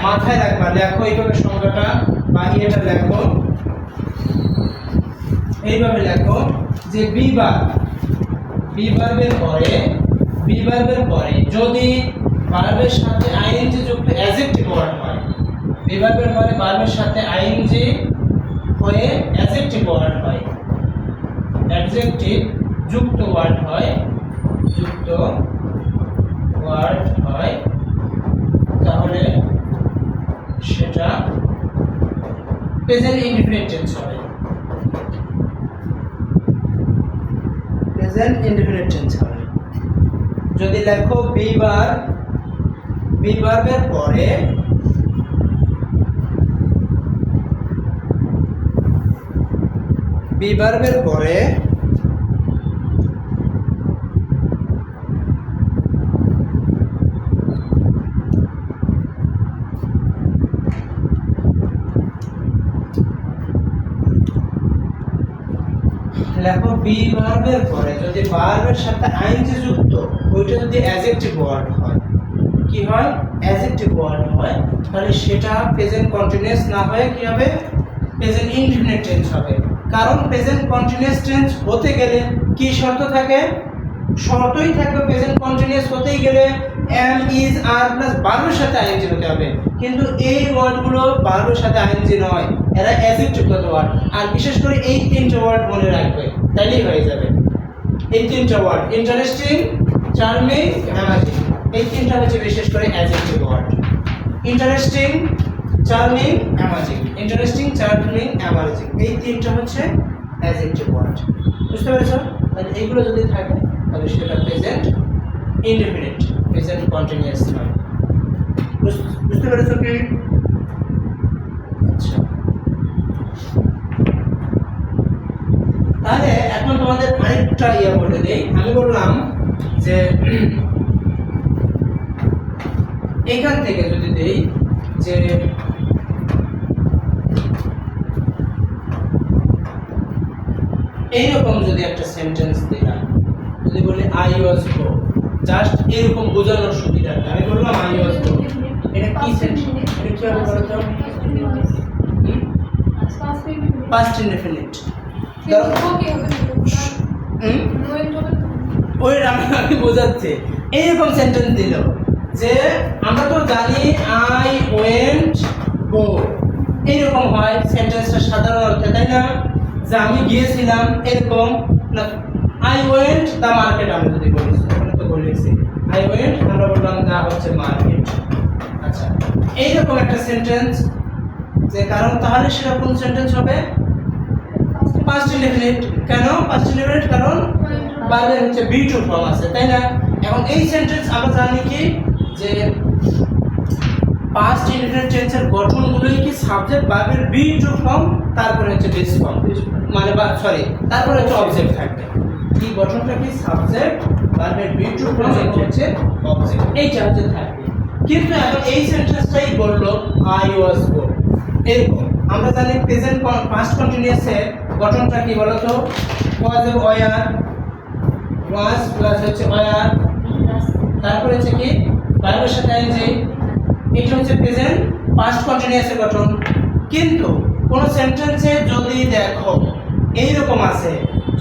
Speaker 1: মাথায় রাখবা, দেখো এইভাবে সংজ্ঞাটা বা এটা লেখো, এইভাবে লেখো যে বি ভার্বের পরে যদি ভার্বের সাথে আইএনজি যুক্ত অ্যাডজেক্টিভ ওয়ার্ড হয়, বি ভার্বের পরে ভার্বের সাথে আইএনজি হয়ে অ্যাডজেক্টিভ ওয়ার্ড হয়, অ্যাডজেক্টিভ যুক্ত ওয়ার্ড হয়, তাহলে সেটা প্রেজেন্ট ইনডিফিনিট টেন্স হবে, প্রেজেন্ট ইনডিফিনিট টেন্স হবে। যদি লেখো বি ভার্বের পরে লেখো বি ভার্বের পরে যদি ভার্বের সাথে আইএনজি যুক্ত, ওইটা যদি অ্যাডজেক্টিভ ওয়ার্ড হয়, কি হয়? অ্যাডজেক্টিভ ওয়ার্ড হয়, তাহলে সেটা প্রেজেন্ট কন্টিনিউয়াস না হয়ে কি হবে? প্রেজেন্ট ইনডিফিনিট টেন্স হবে। কারণ প্রেজেন্ট কন্টিনিউয়াস টেন্স হতে গেলে কি শর্ত থাকে? শর্তই থাকবে প্রেজেন্ট কন্টিনিউয়াস হতেই গেলে এম ইজ আর প্লাস ভার্বের সাথে আইএনজি হতে হবে, কিন্তু এই ওয়ার্ডগুলো ভার্বের সাথে আইএনজি নয়, এরা অ্যাডজেক্টিভগত ওয়ার্ড। আর বিশেষ করে এই তিনটা ওয়ার্ড মনে রাখবে, তাইলেই হয়ে যাবে। এই তিনটা ওয়ার্ড ইন্টারেস্টিং, চার্মিং, অ্যামাজিং, এই তিনটা হচ্ছে বিশেষ করে adjective word. Interesting, charming, amazing, interesting, charming, amazing, এই তিনটা হচ্ছে অ্যাডজেক্টিভ ওয়ার্ড। বুঝতে পেরেছো? তাহলে এইগুলো যদি থাকে তাহলে সেটা প্রেজেন্ট ইনডেফিনিট, প্রেজেন্ট কন্টিনিউয়াস নয়। বুঝতে পেরেছো কি? আচ্ছা, তাহলে এখন তোমাদের আরেকটা বলে দেই। আমি বললাম যে এখান থেকে যদি দেই যে এইরকম যদি একটা সেন্টেন্স দিলাম, যদি বলি আই ওয়াজ গো, জাস্ট এরকম বোঝানোর সুবিধাটা আমি বললাম আই ওয়াজ গো, এটা কি সেন্টেন্স? এটা কি হবে বলো তো? Past indefinite. ওই আমি বোঝাচ্ছি, এইরকম সেন্টেন্স দিল যে আমরা তো জানি আই ওয়েন্ট গো, এইরকম হয় সেন্টেন্সটা সাধারণ অর্থে, তাই না? যে আমি গিয়েছিলাম, এরকম না। আই ওয়েন্ট দ্য মার্কেট, আমি যদি বলি ওখানে তো বলেছি আই ওয়েন্ট, আমরা বললাম যা হচ্ছে মার্কেট। আচ্ছা, এইরকম একটা সেন্টেন্স, যে কারণ তাহলে সেটা কোন সেন্টেন্স হবে? Past indefinite. কেন পাস্ট ইনডেফিনিট? কারণ ভার্বের হচ্ছে বি টু ফর্ম আছে, তাই না? এখন এই সেন্টেন্স আমরা জানি কি যে পাস্ট ইনডেফিনিট টেন্সের গঠনগুলোই কি সাবজেক্ট ভার্বের বি টু ফর্ম, তারপরে হচ্ছে বেস ফর্ম, মানে সরি তারপরে হচ্ছে অবজেক্ট থাকবে। কি গঠনটা কি? সাবজেক্ট ভার্বের বি টু ফর্ম, এটা হচ্ছে অবজেক্ট, এইটা হচ্ছে থাকবে। কিন্তু এখন এই সেন্টেন্সটাই বললো আই ওয়াজ গো, এরকম আমরা জানি প্রেজেন্ট পাস্ট কন্টিনিউয়াসের গঠনটা কি বলতো? ওয়াজ এবং ওয়ার, ওয়াজ প্লাস হচ্ছে ওয়ার, তারপরে হচ্ছে কি ভার্বের সাথে আইএনজি, এটা হচ্ছে প্রেজেন্ট পাস্ট কন্টিনিউয়াসের গঠন। কিন্তু কোন সেন্টেন্সে যদি দেখো এইরকম আছে,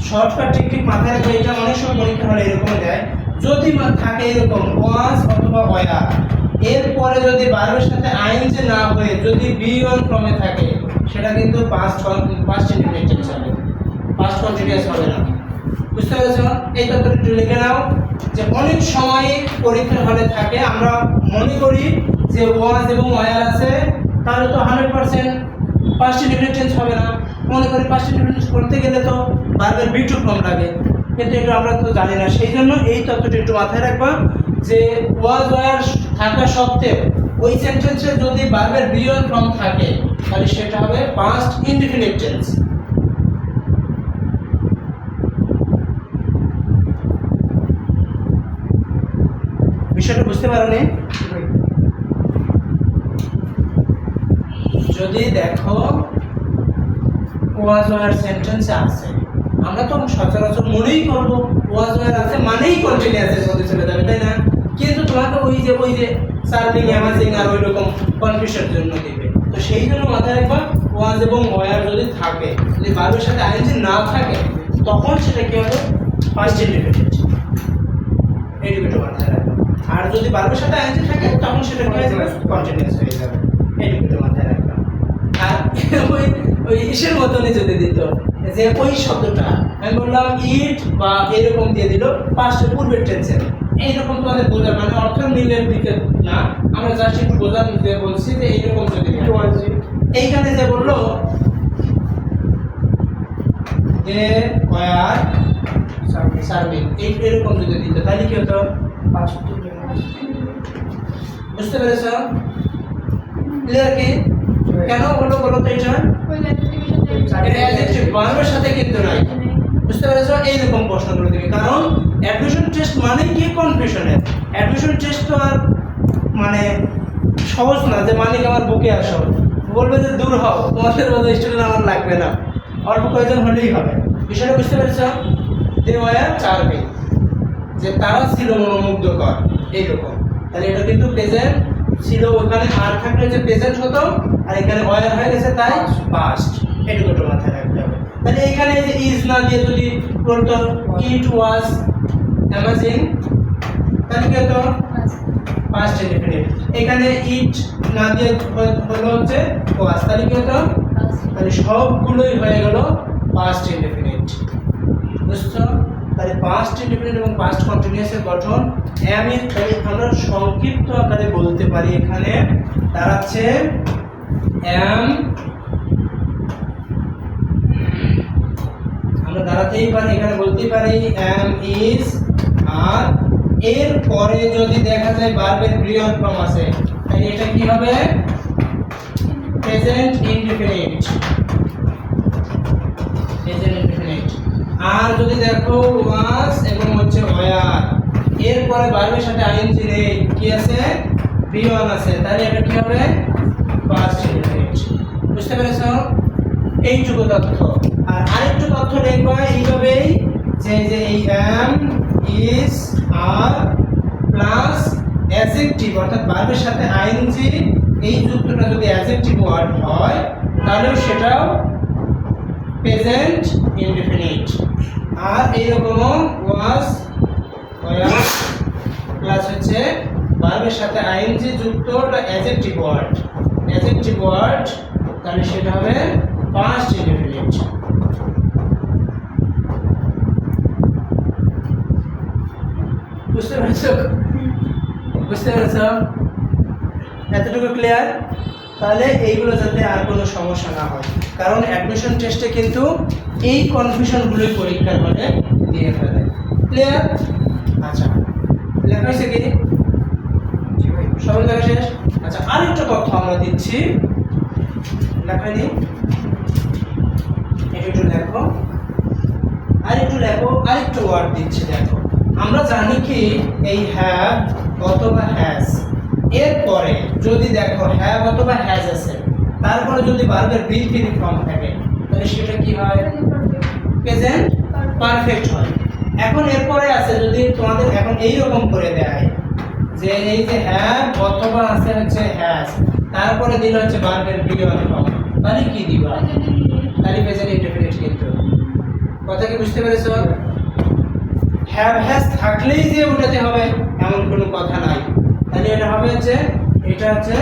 Speaker 1: শর্টকাট টেকনিক মাথায় রাখবে, এটা অনেক সময় পরীক্ষা হলে এরকম দেয়, যদি থাকে এরকম ওয়াজ অথবা ওয়ার, এরপরে যদি ভার্বের সাথে আইএনজি না হয়ে যদি বি ওয়ান ফর্মে থাকে, সেটা কিন্তু পাস্ট ইনডেফিনিট টেন্স হবে, পাস্ট কন্টিনিউয়াস হবে না। বুঝতে পেরেছো? এই তথ্যটা একটু লিখে নাও যে অনেক সময় পরীক্ষার হলে থাকে, আমরা মনে করি যে ওয়াজ এবং ওয়ার আছে, তাহলে তো 100% পাস্ট ইনডেফিনিট টেন্স হবে না। মনে করি পাস্ট ইনডেফিনিট করতে গেলে তো ভার্বের বি টু ফর্ম লাগে, কিন্তু এটা আমরা তো জানি না। সেই জন্য এই তথ্যটা একটু মাথায় রাখবা যে ওয়াজ ওয়ার থাকা সত্ত্বেও ওই সেন্টেন্সে যদি ভার্বের বি ওয়ান ফর্ম থাকে, তাহলে সেটা হবে পাস্ট ইনডেফিনিট টেন্স। বিষয়টা বুঝতে পারোনি? যদি দেখো ওয়াজ ওয়ার সেন্টেন্সে আছে, আমরা তো সচরাচর মনেই করবো ওয়াজ ওয়ার আছে মানেই কন্টিনিউয়াসের মধ্যে চলে যাবে, তাই না? কিন্তু তোমাকে ওই যে সার্ভিং, অ্যামাজিং আর ওই রকম কনফিউশনের জন্য দিবে। তো সেই জন্য মাথায় রাখবা ওয়াজ এবং ওয়ার যদি থাকে, যদি ভার্বের সাথে আইএনজি না থাকে, তখন সেটা কি হবে? Past indefinite. এইটুকু মাথায় রাখবা। আর যদি ভার্বের সাথে আইএনজি থাকে, তখন সেটা কি হয়ে যাবে? কন্টিনিউয়াস হয়ে যাবে। এইটুকু মাথায় রাখবা। আর ওই ইসের মতনই যদি দিত যে ওই শব্দটা আমি বললাম ইট বা এরকম দিয়ে দিল পাস্টের পূর্বের টেন্সে, এইরকম তোমাদের বোঝা, মানে অর্থ মিলের দিকে না, আমরা জাস্ট একটু বোঝার মধ্যে বলছি যে এইরকম যদি এইখানে যে বললো যে ওয়ার সার্ভিং, এরকম যদি দিত, তাহলে কি হতো? বুঝতে পেরেছ? ক্লিয়ার কি? কেন বলো তো এটা? এটা অ্যাডজেক্টিভ ভার্বের সাথে কিন্তু নাই। বুঝতে পেরেছো? এইরকম প্রশ্নগুলো দিবে, কারণ অ্যাডমিশন টেস্ট মানে কি কনফিউশনের। অ্যাডমিশন টেস্ট তো আর মানে সহজ না যে মালিক আমার বুকে আসো, বলবে যে দূর হও, তোমাদের মতো স্টুডেন্ট আমার লাগবে না, অল্প কয়েকজন হলেই হবে। বিষয়টা বুঝতে পেরেছ? যে ওয়ার চারবে, যে তারা ছিল মনোমুগ্ধকর, এইরকম। তাহলে এটা কিন্তু প্রেজেন্ট ছিল, ওখানে আর থাকলে যে প্রেজেন্ট হতো, আর এখানে ওয়ার হয়ে গেছে তাই পাস্ট। এটুকু মাথায় রাখতে হবে। তাহলে এখানে যে ইজ না দিয়ে যদি বলতো ইট ওয়াজ অ্যামেজিং, তাহলে কি হতো? Past indefinite. এখানে ইট না দিয়ে হলো হচ্ছে ওয়াজ, তাহলে কি হতো, তাহলে সবগুলোই হয়ে গেল পাস্ট ইনডিফিনিট। বুঝছো? তাহলে পাস্ট ইনডিফিনিট এবং পাস্ট কন্টিনিউয়াসের গঠন আমি আমরা সংক্ষিপ্ত আকারে বলতে পারি। এখানে দাঁড়াচ্ছে এম, আমরা দাঁড়াতেই পারি, এখানে বলতেই পারি এম ইজ, আর এর পরে যদি দেখা যায় ভার্বের প্রিয়ন ফর্ম আছে, তাহলে এটা কি হবে, প্রেজেন্ট ইনডিফিনিট। Present indefinite. আর যদি দেখো ওয়াজ এবং হচ্ছে ওয়ার, এর পরে ভার্বের সাথে আইএনজি নেই, কি আছে, প্রিয়ন আছে, তাহলে এটা কি হবে, পাস্ট ইনডিফিনিট। বুঝতে পেরেছো? এইটুকু তথ্য। আর আরেকটু তথ্য দেখবা এইভাবেই, যে এই am is are plus adjective অর্থাৎ ভার্বের সাথে আইএনজি, এই যুক্তটা যদি অ্যাডজেক্টিভ ওয়ার্ড হয় তাহলেও সেটাও প্রেজেন্ট ইনডিফিনিট। আর এইরকমও ওয়াজ, ওয়ার প্লাস হচ্ছে ভার্বের সাথে আইএনজি যুক্ত অ্যাডজেক্টিভ ওয়ার্ড, অ্যাডজেক্টিভ ওয়ার্ড, তাহলে সেটা হবে পাস্ট ইনডিফিনিট। বুঝতে পেরেছো? বুঝতে পেরেছো? এতটুকু ক্লিয়ার? তাহলে এইগুলো যাতে আর কোনো সমস্যা না হয়, কারণ অ্যাডমিশন টেস্টে কিন্তু এই কনফিউশনগুলোই পরীক্ষার হলে দিয়ে ফেলে। ক্লিয়ার? আচ্ছা, লেখা হয়েছে কি? সবাই লেখা শেষ? আচ্ছা, আরেকটা তথ্য আমরা দিচ্ছি, লেখানি একটু লেখো, আরেকটু লেখো, আরেকটু ওয়ার্ড দিচ্ছি। দেখো, আমরা জানি কি এই হ্যাভ অথবা হ্যাজ এর পরে যদি দেখো হ্যাভ অথবা হ্যাজ আছে, তারপরে যদি ভার্বের প্রিফিক্স ফর্ম থাকে, তাহলে সেটা কি হয়, প্রেজেন্ট পারফেক্ট হয়। এখন এরপরে আছে যদি তোমাদের এখন এই রকম করে দেয় যে এই যে হ্যাভ অথবা আছে হচ্ছে হ্যাজ, তারপরে দিল হচ্ছে ভার্বের প্রিফিক্স ফর্ম, তাহলে কি দিবা, তাহলে প্রেজেন্ট ইনডিফিনিট। কিন্তু কথা কি বুঝতে পেরেছো? হ্যাভ হ্যাজ থাকলেই যে উঠাতে হবে এমন কোনো কথা নাই, তাহলে এটা হবে হচ্ছে, এটা হচ্ছে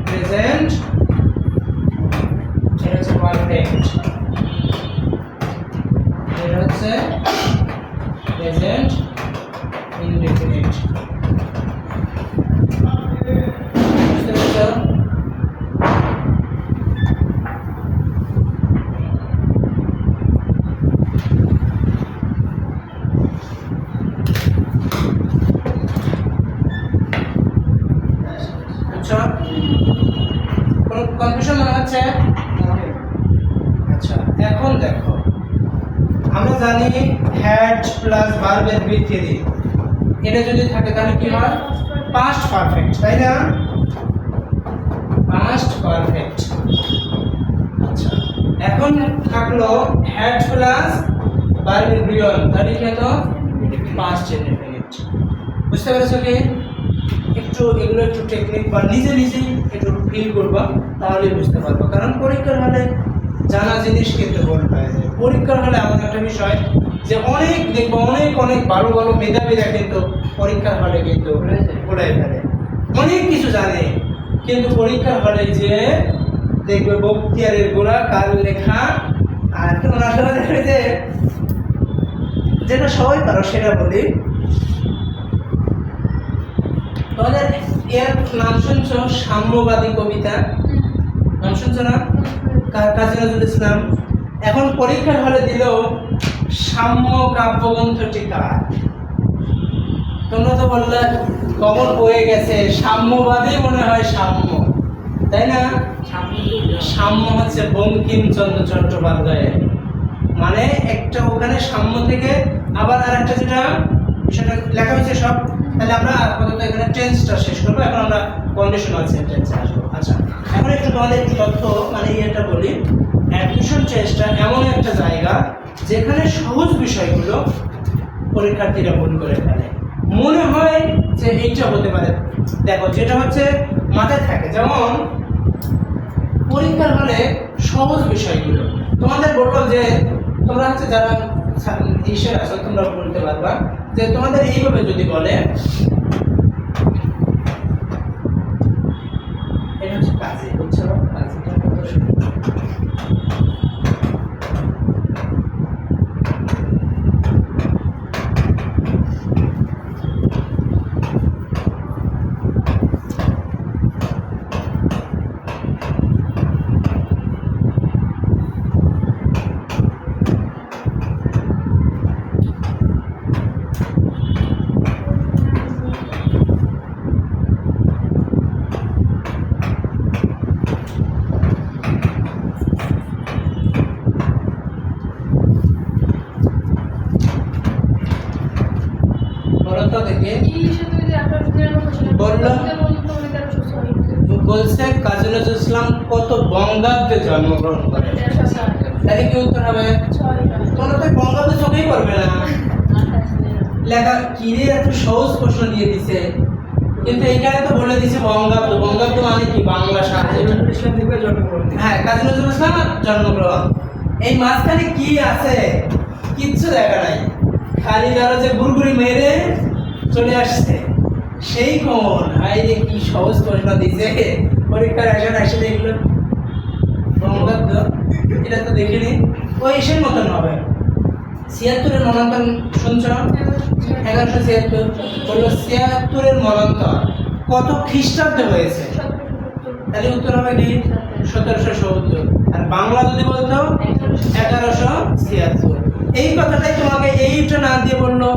Speaker 1: প্রেজেন্ট, এটা হচ্ছে পারফেক্ট, এটা হচ্ছে প্রেজেন্ট ইনডিফিনিট। বুঝতে পেরেছো? কোনো কনফিউশন মনে হচ্ছে? আচ্ছা, এখন দেখো, আমরা জানি হ্যাড প্লাস ভার্বের ভিত্তি, এটা যদি থাকে তাহলে কি হয়, পাস্ট পারফেক্ট, তাই না? Past perfect. আচ্ছা, এখন থাকলো হ্যাড প্লাস ভার্বের প্রিয়ন, তাহলে কি হতো, পাস্ট ইনডিফিনিট। বুঝতে পেরেছো কি? একটু এগুলো একটু টেকনিক বা নিজে নিজেই একটু ফিল করবা, তাহলে বুঝতে পারবো। কারণ পরীক্ষার হলে জানা জিনিস কিন্তু ভুল হয়ে যায়। পরীক্ষার হলে এমন একটা বিষয় যে অনেক দেখবো, অনেক অনেক ভালো ভালো মেধাবীরা কিন্তু পরীক্ষার হলে কিন্তু ভুলে ফেলে, অনেক কিছু জানে, কিন্তু পরীক্ষার হলে যে দেখবে বক্তিয়ারের গোড়া কাল লেখা, আর তোমরা আসলে দেখবে যে যেটা সবাই পারো সেটা বলি। তোমাদের এর নাম শুনছো, সাম্যবাদী কবিতা, নাম শুনছো না, কাজী নজরুল ইসলাম। এখন পরীক্ষার হলে দিল সাম্য কাব্যগ্রন্থটি কার? তোমরা তো বললে কমন হয়ে গেছে, সাম্যবাদী মনে হয় সাম্য, তাই না? সাম্য হচ্ছে বঙ্কিমচন্দ্র চট্টোপাধ্যায়ের, মানে একটা ওখানে সাম্য থেকে আবার আর একটা যেটা সেটা লেখা হয়েছে সব। তাহলে আমরা আপাতত এখানে টেন্সটা শেষ করবো, এখন আমরা কন্ডিশনাল সেন্টেন্সে আসবো। আচ্ছা, এখন একটু তোমাদের একটু তথ্য মানে এটা বলি, অ্যাডমিশন টেস্টটা এমন একটা জায়গা যেখানে সহজ বিষয়গুলো পরীক্ষার্থীরা ভুল করে ফেলে, মনে হয় যে এইটা হতে পারে। দেখো, যেটা হচ্ছে মাথায় থাকে, যেমন পরীক্ষার হলে সহজ বিষয়গুলো তোমাদের বলবো যে তোমরা হচ্ছে যারা ইসের আছো তোমরা বলতে পারবা যে তোমাদের এইভাবে যদি বলে ইসলাম কত বঙ্গাব্দে জন্মগ্রহণ করে? তাহলে কি উত্তর হবে? তোমরা তো বঙ্গাব্দ চোখেই করবে না। লেখা কিরে এত সহজ প্রশ্ন দিয়ে দিছে, কিন্তু এইখানে তো বলে দিছে বঙ্গাব্দ। বঙ্গাব্দ মানে কি? বাংলা সাল। হ্যাঁ, কাজী নজরুল ইসলাম জন্মগ্রহণ। এই মাঝখানে কি আছে? কিচ্ছু দেখা নাই, খালি ধরো যে গুড়গুড়ি মেরে চলে আসছে। সেই কোন হাই রে কি সহজ প্রশ্ন দিছে পরীক্ষার এসে দেখলো বঙ্গাব্দ, এটা তো দেখিনি। ওই এসের মতন হবে। ৭৬-এর মনান্তর শুনছ? ১১৭৬ বললো ৭৬-এর মনান্তর কত খ্রিস্টাব্দে হয়েছে? তাহলে উত্তর হবে কি? ১৭৭০। আর বাংলা যদি বলতো ১১৭৬। এই কথাটাই তোমাকে এইটা না দিয়ে বললো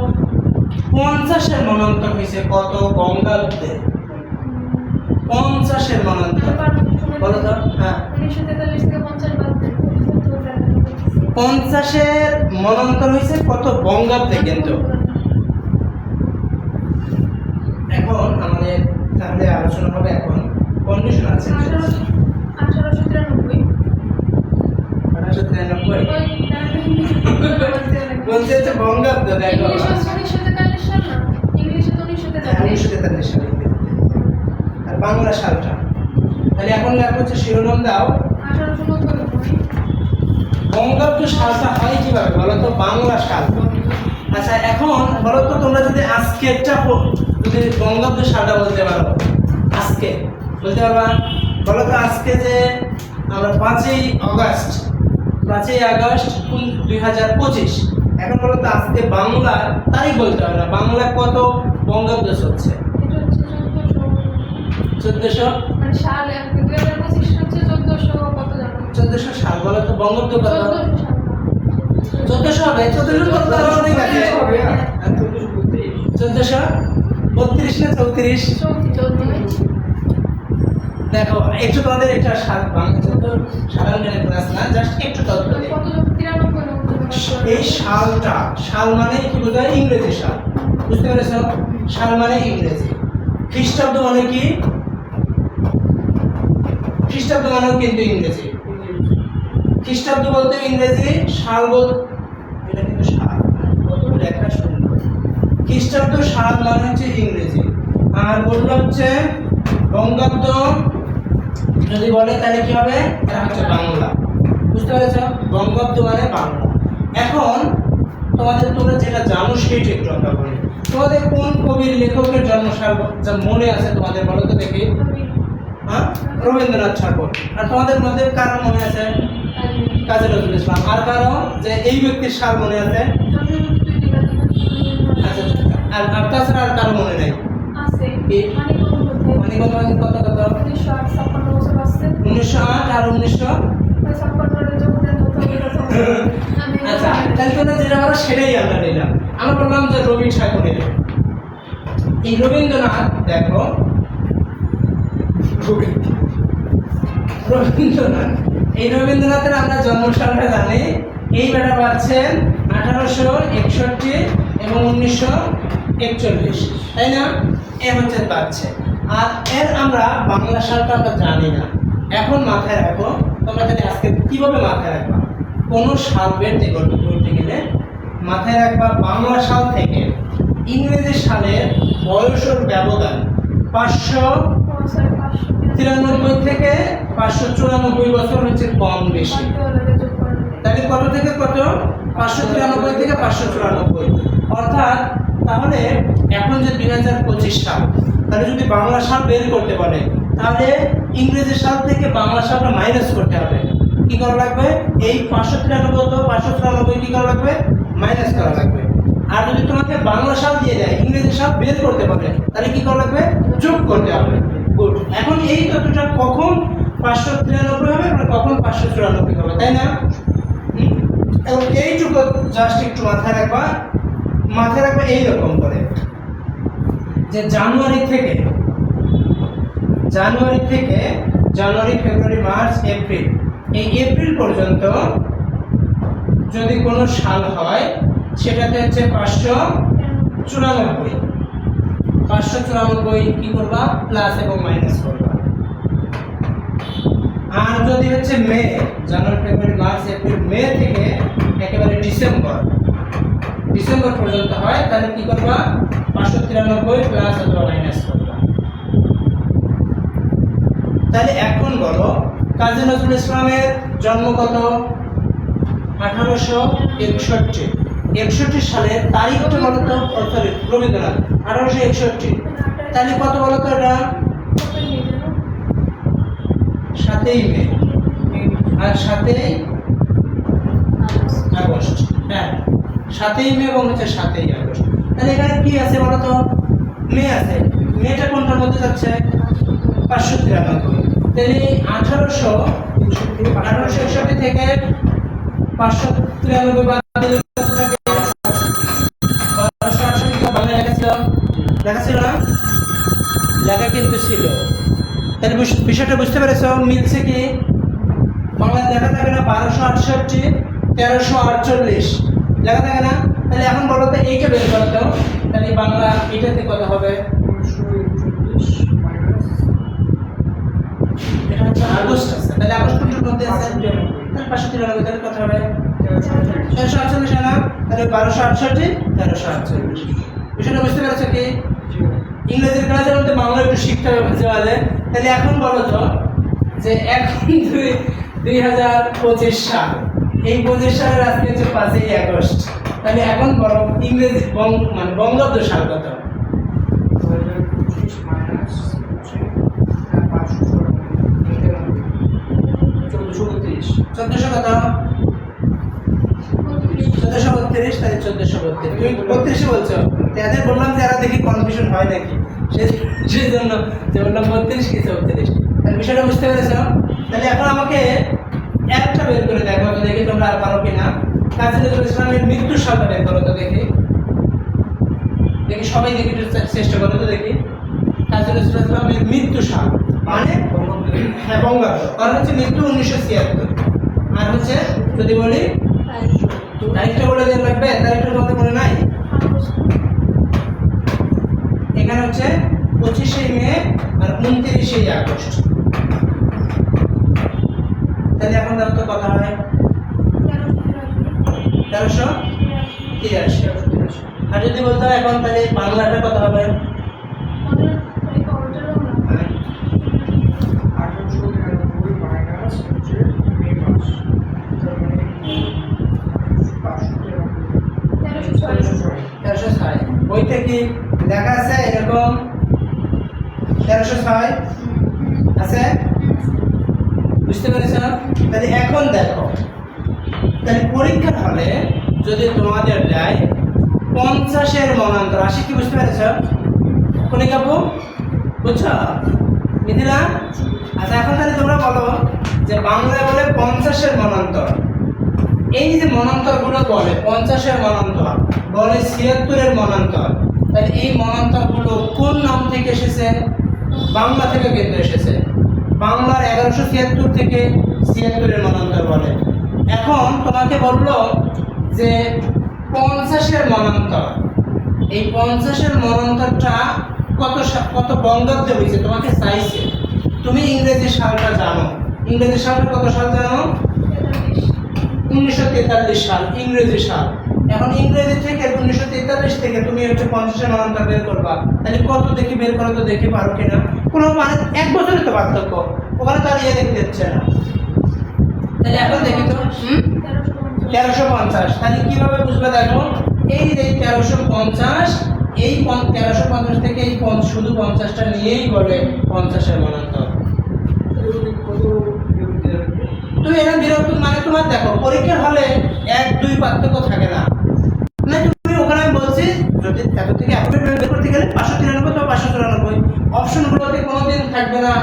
Speaker 1: ৫০-এর মনান্তর হয়েছে কত বঙ্গাব্দে? ৫০-এর মনান্তর বলো তো। হ্যাঁ, ৫০-এর মনান্তর হয়েছে কত বঙ্গাব্দে? কিন্তু এখন আমাদের তাহলে আলোচনা হবে, এখন কন্ডিশন আছে 1893 বলছে হচ্ছে বঙ্গাব্দ। দেখো 1943 সালে আর বাংলা সালটা। তাহলে এখন লেখা হচ্ছে শিরোনাম দাও
Speaker 2: 1890।
Speaker 1: বঙ্গাব্দ সালটা হয় কিভাবে বলো তো? বাংলা সাল। আচ্ছা এখন বলো তো, তোমরা যদি আজকেরটা যদি বঙ্গাব্দ সালটা বলতে পারো, আজকে বলতে পারবা? বলো তো আজকে যে আমরা 5ই আগস্ট 2025, এখন বলো তো আজকে বাংলার তারিখ বলতে হবে না, বাংলা কত বঙ্গাব্দ চলছে? 1400
Speaker 2: সাল
Speaker 1: 1400 সাল। বলো তো বঙ্গাব্দ কত? 1400 হবে। 1400 কত অনেক আছে। 1432 না 34? দেখো একটু তোমাদের একটা সাধারণ জ্ঞানের ক্লাস না, জাস্ট একটু তথ্য দিই। এই সালটা, সাল মানে কি বোঝায়? ইংরেজি সাল। বুঝতে পেরেছো? সাল মানে ইংরেজি। খ্রিস্টাব্দ মানে কি? খ্রিস্টাব্দ মানেও কিন্তু ইংরেজি। খ্রিস্টাব্দ বলতে ইংরেজি, সাল বল এটা কিন্তু সাল। কত লেখা শুনবো। খ্রিস্টাব্দ সাল মানে হচ্ছে ইংরেজি, আর বললো হচ্ছে বঙ্গাব্দ যদি বলে তাহলে কি হবে? এটা হচ্ছে বাংলা। বুঝতে পেরেছ? বঙ্গাব্দ মানে বাংলা। এখন তোমরা যেটা জানো সেইটা একটু আমরা বলি। তোমাদের কোন কবির লেখকের জন্মসাল যা মনে আছে তোমাদের বলো তো দেখি? হ্যাঁ, রবীন্দ্রনাথ ঠাকুর। আর তোমাদের মধ্যে কারো মনে আছে? কাজী নজরুল ইসলাম। আর কারো যে এই ব্যক্তির সাল মনে আছে? আচ্ছা, আর তাছাড়া আর কারো মনে নেই? কত 1908 আর 1900। আচ্ছা, তাহলে তোমরা যেটা বলো সেটাই আমরা নিলাম। আমরা বললাম যে রবি ঠাকুরের। এই রবীন্দ্রনাথ, দেখো রবীন্দ্রনাথ, এই রবীন্দ্রনাথের আমরা জন্মসালটা জানি। এই বেটা পাচ্ছেন 1861 এবং 1941, তাই না? এ হচ্ছে পাচ্ছে। আর এর আমরা বাংলা সালটা আমরা জানি না। এখন মাথায় রাখো, তোমরা যদি আজকে কিভাবে মাথায় রাখবা? কোনো সাল বের করতে গেলে মাথায় রাখবা বাংলা সাল থেকে ইংরেজি সালের বয়সের ব্যবধান 593 থেকে 594 বছর হচ্ছে কম বেশি। তাহলে কত থেকে কত? 593 থেকে 594। অর্থাৎ তাহলে এখন যে 2025 সাল, তাহলে যদি বাংলা সাল বের করতে বলে তাহলে ইংরেজি সাল থেকে বাংলা সালটা মাইনাস করতে হবে। কি করা লাগবে? এই 593 তো 594 কি করা লাগবে? মাইনাস করা লাগবে। আর যদি তোমাকে বাংলা সাল দিয়ে দেয়, ইংরেজি সাল বের করতে বলে, তাহলে কি করা লাগবে? যোগ করতে হবে। গুড। এখন এই তথ্যটা কখন 593 হবে আর কখন 594 হবে, তাই না? এবং এইটুকু জাস্ট একটু মাথায় রাখবা এইরকম করে যে জানুয়ারি, ফেব্রুয়ারি, মার্চ, এপ্রিল, এই এপ্রিল পর্যন্ত যদি কোনো সাল হয় সেটাতে হচ্ছে 594 কি করবা? প্লাস এবং মাইনাস করবা। আর যদি হচ্ছে মে, জানুয়ারি ফেব্রুয়ারি মার্চ এপ্রিল, মে থেকে একেবারে ডিসেম্বর পর্যন্ত হয়, তাহলে কি করবা 593 প্লাস অথবা মাইনাস করবা। তাহলে এখন বলো কাজী নজরুল ইসলামের জন্ম কত? 1861 সালের তারিখটা বলো তো। সরি, রবীন্দ্রনাথ 1861, তাহলে কত বলো তো? এটা 7ই মে আর 7ই আগস্ট। হ্যাঁ, 7ই মে এবং হচ্ছে 7ই আগস্ট। তাহলে এখানে কি আছে বলো তো? মে আছে। মেটা কোনটার মধ্যে যাচ্ছে? 593। তাহলে 1861 থেকে 593 বাদ দিলে কত থাকে? 1268 বাংলা লেখা ছিল না? লেখা কিন্তু ছিল। তাহলে বিষয়টা বুঝতে পেরেছো? মিলছে কি? বাংলায় লেখা থাকে না 1268, 1348 লেখা থাকে না? তাহলে এখন বলো তো এইটা বের করো তো। তাহলে বাংলা এটাতে কত হবে? এটা হচ্ছে আগস্ট আছে, তাহলে আগস্ট কোনটার মধ্যে আছে? তাহলে 593, তাহলে কত হবে? 1348 না? তাহলে 1268, 1348। বিষয়টা বুঝতে পেরেছো কি? ইংরেজির ক্লাসের মধ্যে বাংলা একটু শিখতে হবে বুঝতে পারলে। তাহলে এখন বলো তো যে এখন 2025 সাল, এই 25 সালের আজকে হচ্ছে 5ই আগস্ট। তাহলে এখন বলো ইংরেজি মানে বঙ্গাব্দ সাল কত? 1400 কত? 1432, তাহলে 1432। তুমি 32 বলছো, তাদের বললাম যে এরা দেখি কনফিউশন হয় নাকি, সেই জন্য যে বললাম 32 কি 34। তাহলে বিষয়টা বুঝতে পেরেছো? তাহলে এখন আমাকে একটা বের করে দেখো তো দেখি তোমরা আর পারো কিনা। কাজী নজরুল ইসলামের মৃত্যুর সালটা বের করো তো দেখি সবাই দেখি একটু চেষ্টা করো তো দেখি। কাজী নজরুল ইসলামের মৃত্যু সাল মানে হ্যাঁ বঙ্গাব্দ, কারণ হচ্ছে মৃত্যু 1976। আর হচ্ছে যদি বলি তারিখটা বলে দেওয়া লাগবে, তারিখটা বলতে মনে নাই। এখানে হচ্ছে 25শে মে আর 29শে আগস্ট। তাহলে এখন দেখো তো কত হয়? 1383। আর যদি বলতে হয় এখন তাহলে বাংলাটা কত হবে? বইতে কি লেখা আছে এরকম 1306 আছে? বুঝতে পেরেছ? তাহলে এখন দেখো, তাহলে পরীক্ষার হলে যদি তোমাদের দেয় 50-এর মনান্তর 80, কি বুঝতে পেরেছ? কোনে কাপু বুঝছো মিথিলা? আচ্ছা এখন তাহলে তোমরা বলো যে বাংলায় বলে 50-এর মনান্তর। এই যে মনান্তর গুলো বলে 50-এর মনান্তর, বলে 76-এর মনান্তর, তাহলে এই মনান্তর গুলো কোন নাম থেকে এসেছে? বাংলা থেকে কিন্তু এসেছে। বাংলার 1176 থেকে 76-এর মনান্তর বলে। এখন তোমাকে বললো যে 50-এর মনান্তর, এই 50-এর মনান্তরটা কত বঙ্গাব্দে হয়েছে তোমাকে চাইছে। তুমি ইংরেজি সালটা জানো, ইংরেজি সালটা কত সাল জানো? 1943 সাল ইংরেজি সাল। এখন ইংরেজি থেকে 1943 থেকে তুমি হচ্ছে 50-এর মনান্তর বের করবা। তাহলে কত দেখি বের করো তো দেখি পারো কিনা। কোনো মানে 1 বছরের তো পার্থক্য, ওখানে তো আর ইয়ে দেখতে হচ্ছে না। তাহলে এখন দেখি তো 1350। তাহলে কিভাবে বুঝবে দেখো, এই যে 1350, এই 1350 থেকে এই শুধু 50টা নিয়েই বলে 50-এর মনান্তর। তুমি এটা বিরক্ত মানে তোমার দেখো পরীক্ষার হলে 1-2 পার্থক্য থাকে না। না তুমি ওখানে আমি বলছি যদি এত থেকে অ্যাকুরেট বের করতে গেলে 593 অথবা 594, অপশনগুলোতে কোনোদিন থাকবে না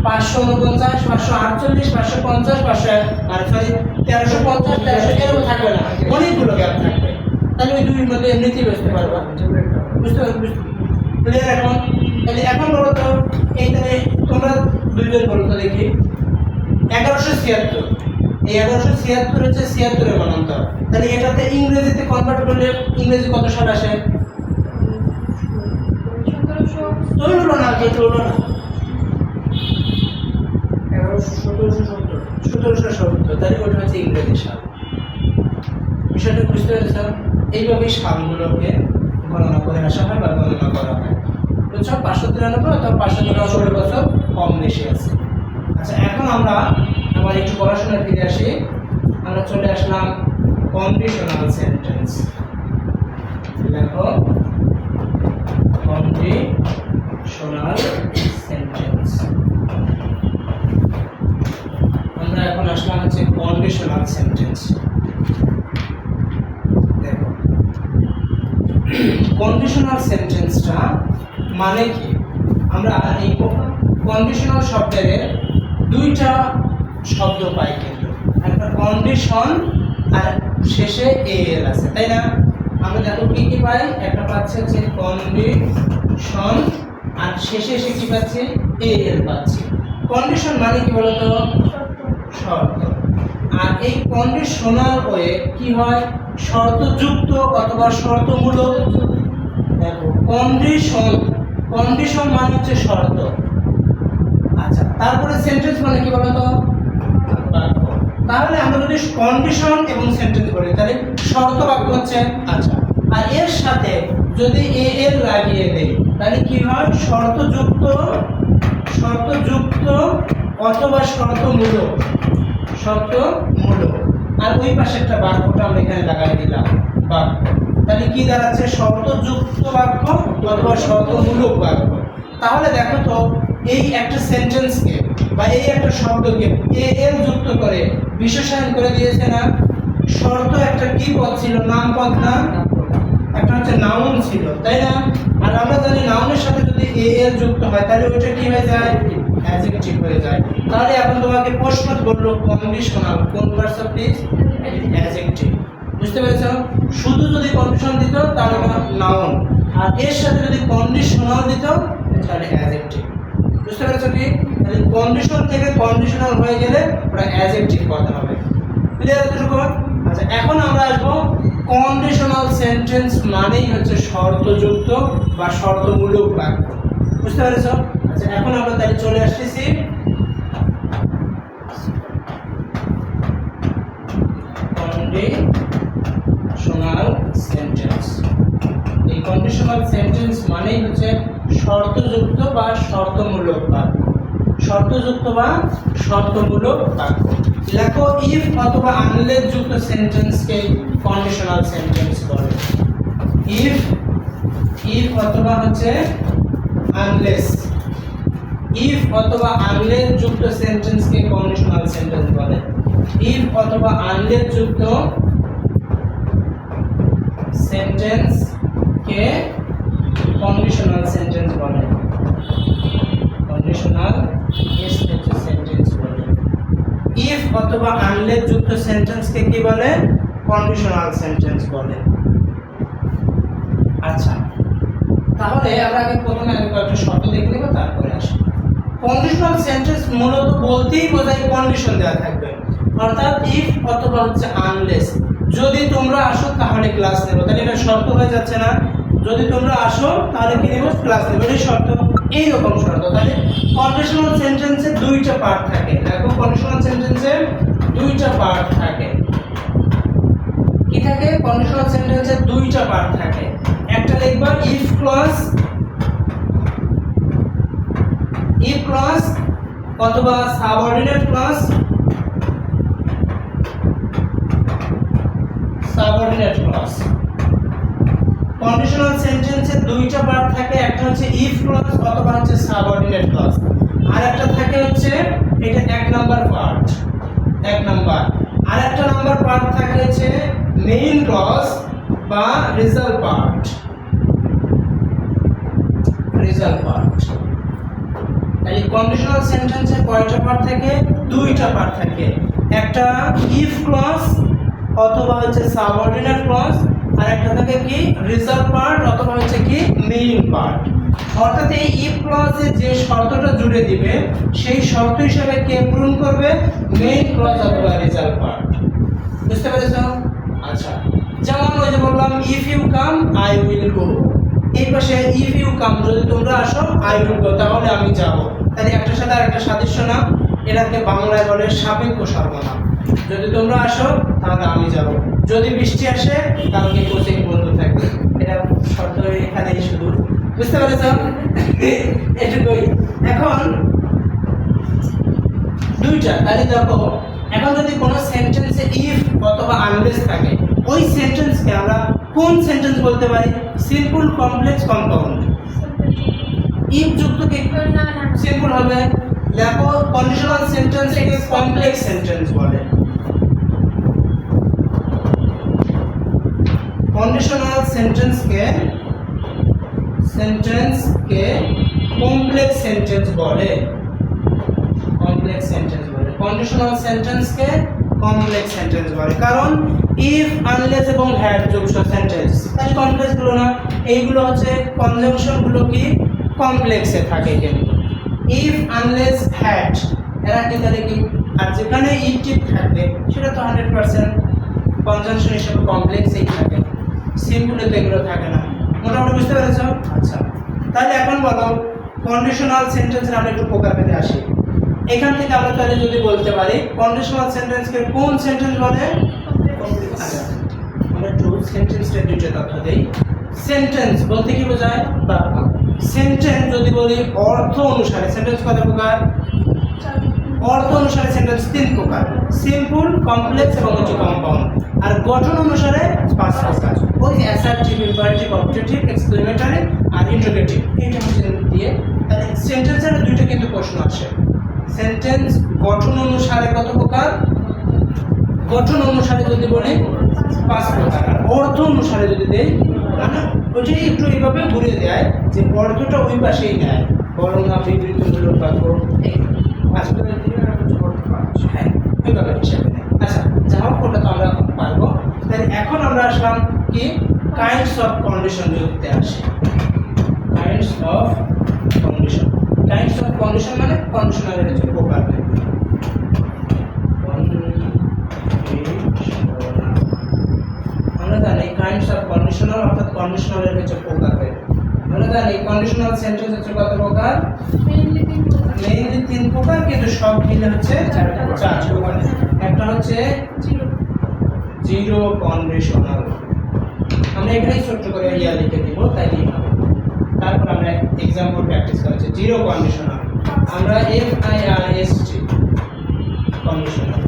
Speaker 1: 549, 548, 550, 500 আর সরি 1350, 1300 এরকম থাকবে না, অনেকগুলো গ্যাপ থাকবে। তাহলে ওই দুইয়ের মধ্যে এমনিতেই বুঝতে পারবা। বুঝতে পারবে? ক্লিয়ার এখন? তাহলে এখন বলো তো এই তাহলে তোমরা দুইজন বলো তো দেখি 1176, এই 1176 হচ্ছে 76-এর মনান্তর। তাহলে এটাতে ইংরেজিতে কনভার্ট করলে ইংরেজি কত সাল আসে? 1700 না, যেটা হলো না 1100 1770, তাহলে ওটা হচ্ছে ইংরেজি সাল। বিষয়টা বুঝতে পেরেছেন? এইভাবেই সালগুলোকে গণনা করে আসা হয় বা গণনা করা হয়। বুঝছো? 593 অথবা 593 বছর কম বেশি আছে। আচ্ছা, এখন আমরা আবার একটু পড়াশোনায় ফিরে আসি। আমরা চলে আসলাম কন্ডিশনাল সেন্টেন্স। দেখো, কন্ডিশনাল সেন্টেন্স। আমরা এখন আসলাম হচ্ছে কন্ডিশনাল সেন্টেন্স। দেখো, কন্ডিশনাল সেন্টেন্সটা মানে কি? আমরা এই কন্ডিশনাল শব্দের দুইটা শব্দ পাই, কিন্তু একটা কন্ডিশন আর শেষে এল আছে, তাই না? আমরা দেখো কি কি পাই, একটা পাচ্ছি হচ্ছে কন্ডিশন আর শেষে এসে কি পাচ্ছি, এল পাচ্ছি। কন্ডিশন মানে কি বলতো? শর্ত। আর এই কন্ডিশনাল ওয়ে কি হয়, শর্তযুক্ত অথবা শর্তমূলক। দেখো, কন্ডিশন মানে হচ্ছে শর্ত। আচ্ছা, তারপরে সেন্টেন্স মানে কি বলতো? বাক্য। তাহলে আমরা যদি কন্ডিশন এবং সেন্টেন্স বলি তাহলে শর্ত বাক্য হচ্ছে। আচ্ছা, আর এর সাথে যদি এল লাগিয়ে দেই তাহলে কি হয়, শর্তযুক্ত অথবা শর্তমূলক। আর ওই পাশে একটা বাক্যটা আমরা এখানে লাগাই দিলাম, বাক্য। তাহলে কি দাঁড়াচ্ছে, শর্তযুক্ত বাক্য অথবা শর্তমূলক বাক্য। তাহলে দেখো তো, এই একটা সেন্টেন্সকে বা এই একটা শব্দকে এল যুক্ত করে বিশেষণ করে দিয়েছে না? শর্ত একটা কি পদ ছিল, নাম পদ না? একটা হচ্ছে নাউন ছিল, তাই না? আর আমরা জানি নাউনের সাথে যদি এল যুক্ত হয় তাহলে ওইটা কি হয়ে যায়, অ্যাডজেক্টিভ হয়ে যায়। তাহলে এখন তোমাকে প্রশ্ন বললো কন্ডিশনাল কোন পার্টস অফ দিস, অ্যাডজেক্টিভ। বুঝতে পেরেছো? শুধু যদি কন্ডিশন দিত তাহলে নাউন, আর এর সাথে যদি কন্ডিশনাল দিত তাহলে অ্যাডজেক্টিভ। বুঝতে পেরেছো কি? তাহলে কন্ডিশন থেকে কন্ডিশনাল হয়ে গেলে ওটা অ্যাডজেক্টিভ কথা হবে। ক্লিয়ার এতটুকু? আচ্ছা, এখন আমরা আসবো কন্ডিশনাল সেন্টেন্স মানেই হচ্ছে শর্তযুক্ত বা শর্তমূলক বাক্য। বুঝতে পেরেছো? আচ্ছা, এখন আমরা তাহলে চলে আসতেছি কন্ডিশনাল সেন্টেন্স। এই কন্ডিশনাল সেন্টেন্স মানেই হচ্ছে শর্তযুক্ত বা শর্তমূলক বাক্য। শর্তযুক্ত বা শর্তমূলক বাক্য। লেখো, ইফ অথবা আনলেস যুক্ত সেন্টেন্সকে কন্ডিশনাল সেন্টেন্স বলে। ইফ অথবা হচ্ছে আনলেস, ইফ অথবা আনলেস যুক্ত সেন্টেন্সকে কন্ডিশনাল সেন্টেন্স বলে। ইফ অথবা আনলেস যুক্ত সেন্টেন্সকে কন্ডিশনাল সেন্টেন্স বলে। কন্ডিশনাল সেন্টেন্স বলে। ইফ অথবা আনলেস যুক্ত সেন্টেন্সকে কি বলে, কন্ডিশনাল সেন্টেন্স বলে। আচ্ছা, তাহলে আমরা আগে প্রথমে কয়েকটা শর্ত দেখে নেব, তারপরে আসি। কন্ডিশনাল সেন্টেন্স মূলত বলতেই বোঝায় কন্ডিশন দেওয়া থাকবে, অর্থাৎ ইফ অথবা হচ্ছে আনলেস। যদি তোমরা আসো তাহলে ক্লাস নেব, তাহলে এটা শর্ত হয়ে যাচ্ছে না? যদি তোমরা আসো তাহলে কি নেব, ক্লাস নেব, এই শর্ত। এইরকম শর্ত। তাহলে কন্ডিশনাল সেন্টেন্সে দুইটা পার্ট থাকে। দেখো, কন্ডিশনাল সেন্টেন্সে দুইটা পার্ট থাকে। কি থাকে? কন্ডিশনাল সেন্টেন্সে দুইটা পার্ট থাকে। একটা লিখবা ইফ ক্লজ অথবা সাবঅর্ডিনেট ক্লজ। কন্ডিশনাল সেন্টেন্সে দুইটা পার্ট থাকে, একটা হচ্ছে ইফ ক্লজ অথবা হচ্ছে সাবঅর্ডিনেট ক্লজ, আর একটা থাকে হচ্ছে এটা এক নাম্বার পার্ট, এক নাম্বার। আর একটা নাম্বার পার্ট থাকে হচ্ছে মেইন ক্লজ বা রেজাল্ট পার্ট। তাই কন্ডিশনাল সেন্টেন্সে কয়টা পার্ট থাকে? দুইটা পার্ট থাকে। একটা ইফ ক্লজ অথবা হচ্ছে সাবঅর্ডিনেট ক্লজ, আর একটা থাকে কি রেজাল্ট পার্ট অথবা হচ্ছে কি মেইন পার্ট। অর্থাৎ এই ইফ ক্লজে যে শর্তটা জুড়ে দিবে সেই শর্ত হিসেবে কে পূরণ করবে? মেইন ক্লজ অথবা রেজাল্ট পার্ট। বুঝতে পেরেছো? আচ্ছা, যেমন ওই যে বললাম if you come I will go. এই পাশে ইফ ইউ কাম, যদি তোমরা আসো আই উইল গো, তাহলে আমি যাব। তাহলে একটার সাথে আরেকটা সাদৃশ্য না? এটাকে বাংলায় বলে সাপেক্ষ সর্বনাম। যদি তোমরা আসো তাহলে আমি যাব, যদি বৃষ্টি আসে তাহলে কোচিং বন্ধ থাকবে। এটা শর্ত এখানেই শুধু, বুঝতে পেরেছ? এটুকুই। এখন দুইটা তাহলে দেখো, এখন যদি কোনো সেন্টেন্সে ইফ অথবা আনলেস থাকে, ওই সেন্টেন্সকে আমরা কোন সেন্টেন্স বলতে পারি? Simple, complex, compound. ইফ যুক্ত কি
Speaker 2: না না
Speaker 1: সিম্পল হবে। দেখো কন্ডিশনাল সেন্টেন্সকে কমপ্লেক্স সেন্টেন্স বলে। কন্ডিশনাল সেন্টেন্সকে কমপ্লেক্স সেন্টেন্স বলে। কমপ্লেক্স সেন্টেন্স বলে, কন্ডিশনাল সেন্টেন্সকে কমপ্লেক্স সেন্টেন্স বলে। কারণ ইফ, আনলেস এবং হ্যাড যুক্ত সেন্টেন্স তাহলে কমপ্লেক্স গুলো না, এইগুলো হচ্ছে কনজাংশন গুলো কি কমপ্লেক্সে থাকে। কিন্তু ইফ, আনলেস, হ্যাড এরা কি তাহলে কি, আর যেখানে ইটিভ থাকবে সেটা তো 100% কনজাংশন হিসেবে কমপ্লেক্সেই থাকে। সিম্পলে তো এগুলো থাকে না। মোটামুটি বুঝতে পেরেছো? আচ্ছা, তাহলে এখন বলো কন্ডিশনাল সেন্টেন্সের আমরা একটু প্রকারভেদে আসি। এখান থেকে আমরা তাহলে যদি বলতে পারি কন্ডিশনাল সেন্টেন্সকে কোন সেন্টেন্স বলে? আচ্ছা, আমরা টু সেন্টেন্সের দুটো তথ্য দেই। সেন্টেন্স বলতে কি বোঝায়? বাক্য। সেন্টেন্স যদি বলি অর্থ অনুসারে, সেন্টেন্স কত প্রকার? অর্থ অনুসারে সেন্টেন্স 3 প্রকার, সিম্পল, কমপ্লেক্স এবং হচ্ছে কম্পাউন্ড। আর গঠন অনুসারে 5 প্রকার, ওই অ্যাসার্টিভ, ইম্পারেটিভ, অবজেক্টিভ, এক্সক্লেমেটরি আর ইন্টারোগেটিভ। এইটা হচ্ছে দিয়ে তাহলে সেন্টেন্সের দুইটা কিন্তু প্রশ্ন আসে। সেন্টেন্স গঠন অনুসারে কত প্রকার? গঠন অনুসারে যদি বলি 5 প্রকার, আর অর্থ অনুসারে যদি দেই মানে ওইটাই একটু এইভাবে ঘুরে দেয় যে অর্থটা ওই পাশেই নেয়, বরং না বিবৃতিমূলক বাক্য হ্যাঁ ওইভাবে হিসাবে নেয়। আচ্ছা, যা হোক ওটা তো আমরা এখন পারবো। তাহলে এখন আমরা আসলাম কি কাইন্ডস অফ কন্ডিশন যুক্তে আসি। Kinds of condition, kinds of condition মানে কন্ডিশনালের যে প্রকার। আমরা জানি কাইন্ডস অফ কন্ডিশনাল অর্থাৎ কন্ডিশনালের হচ্ছে প্রকার। আমরা জানি কন্ডিশনাল সেন্টেন্স হচ্ছে কত প্রকার? মেইনলি 3 প্রকার, কিন্তু সব মিলে হচ্ছে 4 প্রকার। একটা হচ্ছে জিরো কন্ডিশনাল, আমরা এখানেই ছোট্ট করে ইয়া লিখে দিব তাইলেই হবে। তারপর আমরা এক্সাম্পল প্র্যাকটিস করা হচ্ছে জিরো কন্ডিশনাল। আমরা FIRST কন্ডিশনাল।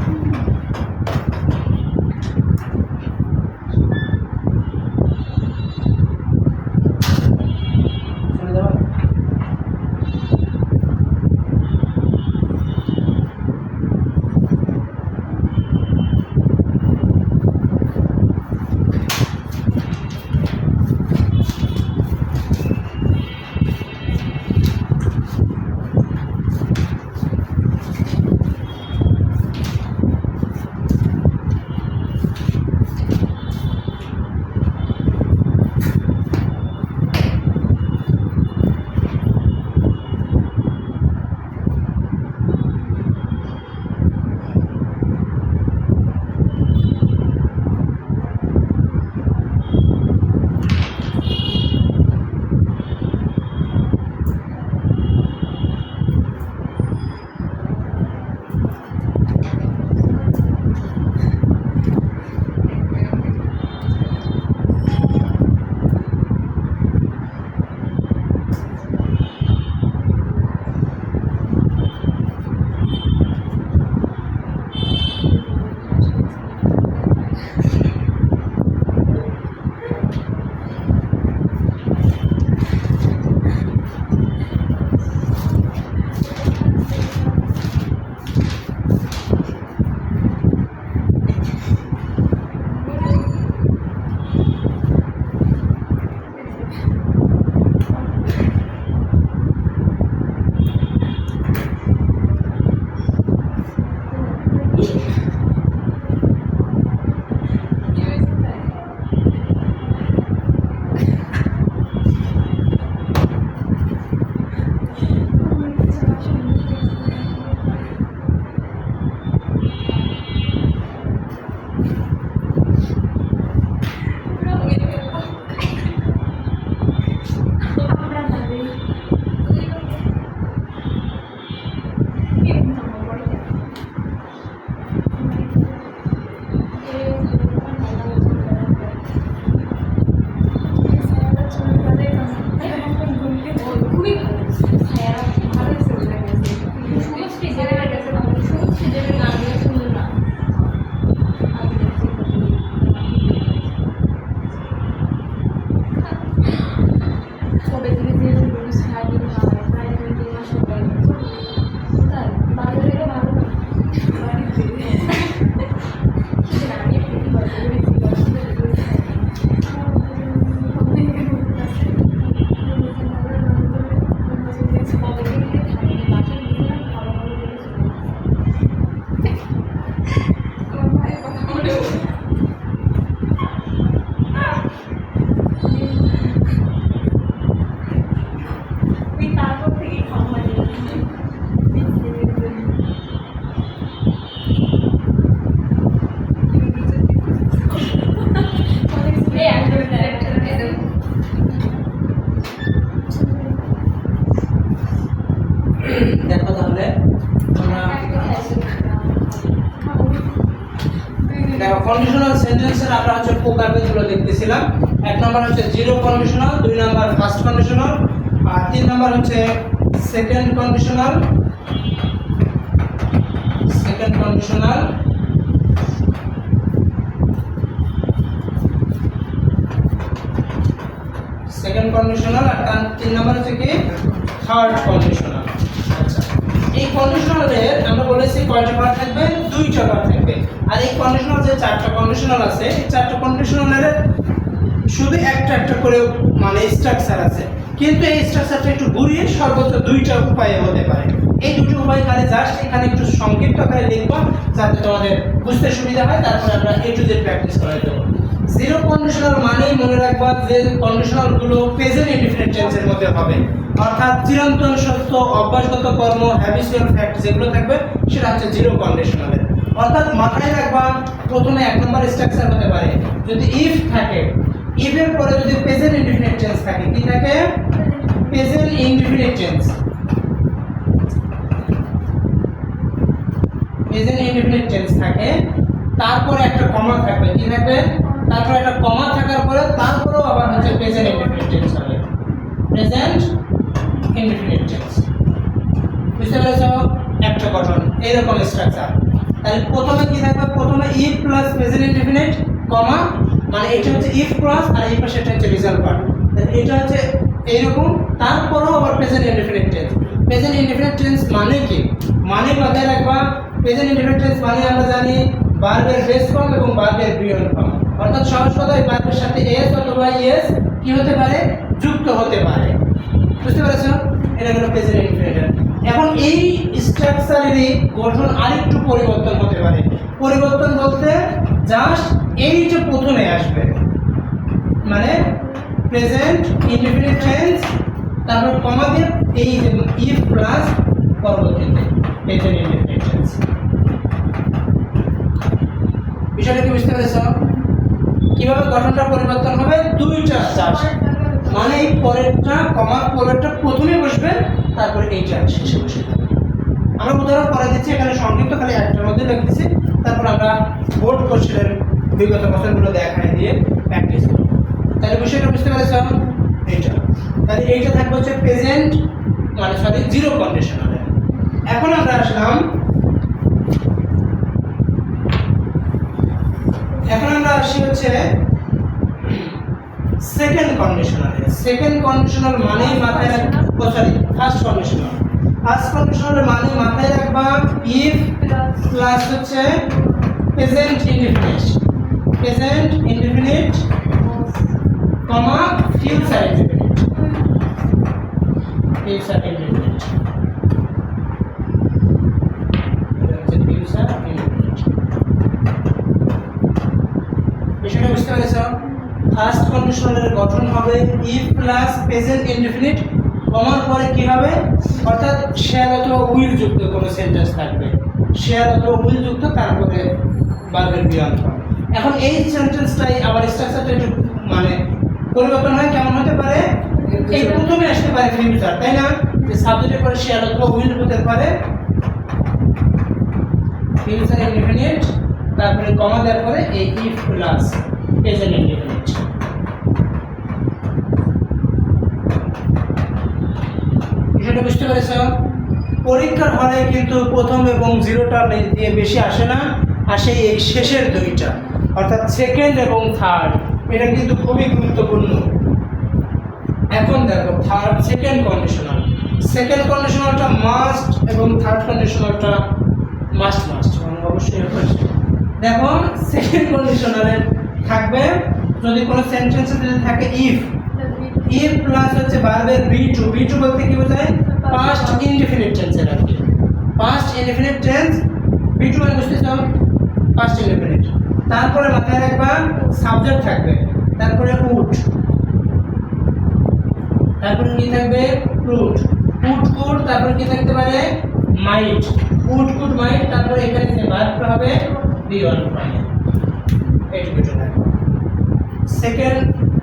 Speaker 1: দেখো কন্ডিশনাল সেন্টেন্সের আমরা হচ্ছে প্রকারভেদগুলো দেখতেছিলাম। এক নাম্বার হচ্ছে জিরো কন্ডিশনাল, দুই নাম্বার ফার্স্ট কন্ডিশনাল, আর তিন নাম্বার হচ্ছে second conditional. Second conditional, second conditional, আর তার তিন নাম্বার হচ্ছে কি থার্ড কন্ডিশনাল। আচ্ছা, এই কন্ডিশনালের আমরা বলেছি কয়টা পার্ট থাকবে? দুইটা পার্ট থাকবে। আর এই কন্ডিশনাল যে চারটা কন্ডিশনাল আছে, এই চারটা কন্ডিশনালের শুধু একটা একটা করে মানে স্ট্রাকচার আছে, কিন্তু এই স্ট্রাকচারটা একটু ঘুরিয়ে সর্বোচ্চ দুইটা উপায়ে হতে পারে। এই দুটো উপায় খালি জাস্ট এখানে একটু সংক্ষিপ্ত আকারে লিখবো যাতে তোমাদের বুঝতে সুবিধা হয়, তারপরে আমরা A to Z প্র্যাকটিস করাই দেবো। জিরো কন্ডিশনাল মানেই মনে রাখবা যে কন্ডিশনাল গুলো প্রেজেন্ট ইনডিফিনিট টেন্সের মধ্যে হবে, অর্থাৎ চিরন্তন সত্য, অভ্যাসগত কর্ম, হ্যাবিচুয়াল ফ্যাক্ট যেগুলো থাকবে সেটা হচ্ছে জিরো কন্ডিশনালের। অর্থাৎ মাথায় রাখবা প্রথমে এক নম্বর স্ট্রাকচার হতে পারে যদি ইফ থাকে, ইফ এর পরে যদি প্রেজেন্ট ইনডিফিনিট টেন্স থাকে, কি থাকে? Present indefinite tense. Present indefinite tense থাকে, তারপরে একটা কমা থাকবে, কি থাকবে? তারপরে একটা কমা থাকার পরে তারপরেও আবার হচ্ছে প্রেজেন্ট ইনডিফিনিট টেন্স হবে। প্রেজেন্ট ইনডিফিনিট টেন্স, বুঝতে পেরেছো? একটা গঠন এইরকম স্ট্রাকচার। তাহলে প্রথমে কি থাকবে? প্রথমে ইফ প্লাস প্রেজেন্ট ইনডিফিনিট কমা, মানে এটা হচ্ছে ইফ প্লাস আর এই পাশে এটা হচ্ছে রেজাল্ট পার্ট। তাহলে এটা হচ্ছে এইরকম, তারপরেও আবার present indefinite tense. Present indefinite tense মানে কি? মানে মাথায় রাখবা প্রেজেন্ট ইনডিফিনিট টেন্স মানে আমরা জানি ভার্বের বেস ফর্ম এবং ভার্বের বিয়ন্ড ফর্ম, অর্থাৎ সহজ কথায় ভার্বের সাথে এস অথবা ইএস কি হতে পারে? যুক্ত হতে পারে। বুঝতে পেরেছো? এটা হলো প্রেজেন্ট ইনডিফিনিট। এখন এই স্ট্রাকচারেরই গঠন আরেকটু পরিবর্তন হতে পারে। পরিবর্তন বলতে জাস্ট এই যে প্রথমে আসবে, মানে প্রেজেন্ট ইনডিফিনিট টেন্স, তারপর কমা দিয়ে এই যে ইফ প্লাস পরবর্তীতে প্রেজেন্ট ইনডিফিনিট টেন্স। বিষয়টা কি বুঝতে পেরেছো? কিভাবে গঠনটা পরিবর্তন হবে? দুইটা জাস্ট, মানে এই পরেরটা কমার পরেরটা প্রথমে বসবে, তারপরে এইটা শেষে বসে যাবে। আমরা উদাহরণ করে দিচ্ছি, এখানে সংক্ষিপ্ত খালি একটার মধ্যে লিখতেছি, তারপর আমরা বোর্ড কোশ্চেনের বিগত বছরগুলো দেখায় দিয়ে প্র্যাকটিস করব। তাহলে বিষয়টা বুঝতে পেরেছো? এইটা, তাহলে এইটা থাকবে হচ্ছে প্রেজেন্ট মানে সরি জিরো কন্ডিশনাল। এখন আমরা আসলাম, এখন আমরা আসি হচ্ছে সেকেন্ড কন্ডিশনালে। সেকেন্ড কন্ডিশনাল মানেই মাথায় রাখবা, সরি ফার্স্ট কন্ডিশনাল। ফার্স্ট কন্ডিশনালের মানে মাথায় রাখবা ইফ প্লাস হচ্ছে প্রেজেন্ট ইনডিফিনিট, প্রেজেন্ট ইনডিফিনিট কমা future indefinite, future indefinite, future indefinite. বিষয়টা বুঝতে পেরেছো? ফার্স্ট কন্ডিশনালের গঠন হবে ইফ প্লাস প্রেজেন্ট ইনডিফিনিট কমার পরে কি হবে? অর্থাৎ শেয়ার অথবা উইল যুক্ত কোনো সেন্টেন্স থাকবে, শেয়ার অথবা উইল যুক্ত, তারপরে ভার্বের বিয়ন্ড ফর্ম। এখন এই সেন্টেন্সটাই আবার স্ট্রাকচারটা একটু মানে পরিবর্তন হয়। কেমন হতে পারে? এই প্রথমে আসতে পারে ফিউচার, তাই না? যে সাবজেক্টের পরে শেয়ার অথবা উইল হতে পারে, ফিউচার ইনডিফিনিট, তারপরে কমা দেওয়ার পরে এই ইফ প্লাস প্রেজেন্ট ইনডিফিনিট। বিষয়টা বুঝতে পেরেছো? পরীক্ষার হলে কিন্তু প্রথম এবং জিরোটা দিয়ে বেশি আসে না, আসে এই শেষের দুইটা, অর্থাৎ সেকেন্ড এবং থার্ড। এটা কিন্তু খুবই গুরুত্বপূর্ণ। এখন দেখো থার্ড সেকেন্ড কন্ডিশনাল, সেকেন্ড কন্ডিশনালটা মাস্ট এবং থার্ড কন্ডিশনালটা মাস্ট মাস্ট মানে অবশ্যই হচ্ছে। দেখো সেকেন্ড কন্ডিশনালে থাকবে যদি কোনো সেন্টেন্সে যদি থাকে ইফ, ইফ প্লাস হচ্ছে ভার্বের বি টু বলতে কি বোঝায়? পাস্ট ইনডিফিনিট টেন্সের আর কি, past indefinite tense. V two মানে বুঝতেছো? Past indefinite. তারপরে মাথায় রাখবা সাবজেক্ট থাকবে, তারপরে উড, তারপরে কি থাকবে? উড, উড কুড, তারপরে কি থাকতে পারে? মাইট, উড কুড মাইট, তারপরে এখানে যে ভার্বটা হবে বি1 ফর্ম। এইটুকু থাকবে সেকেন্ড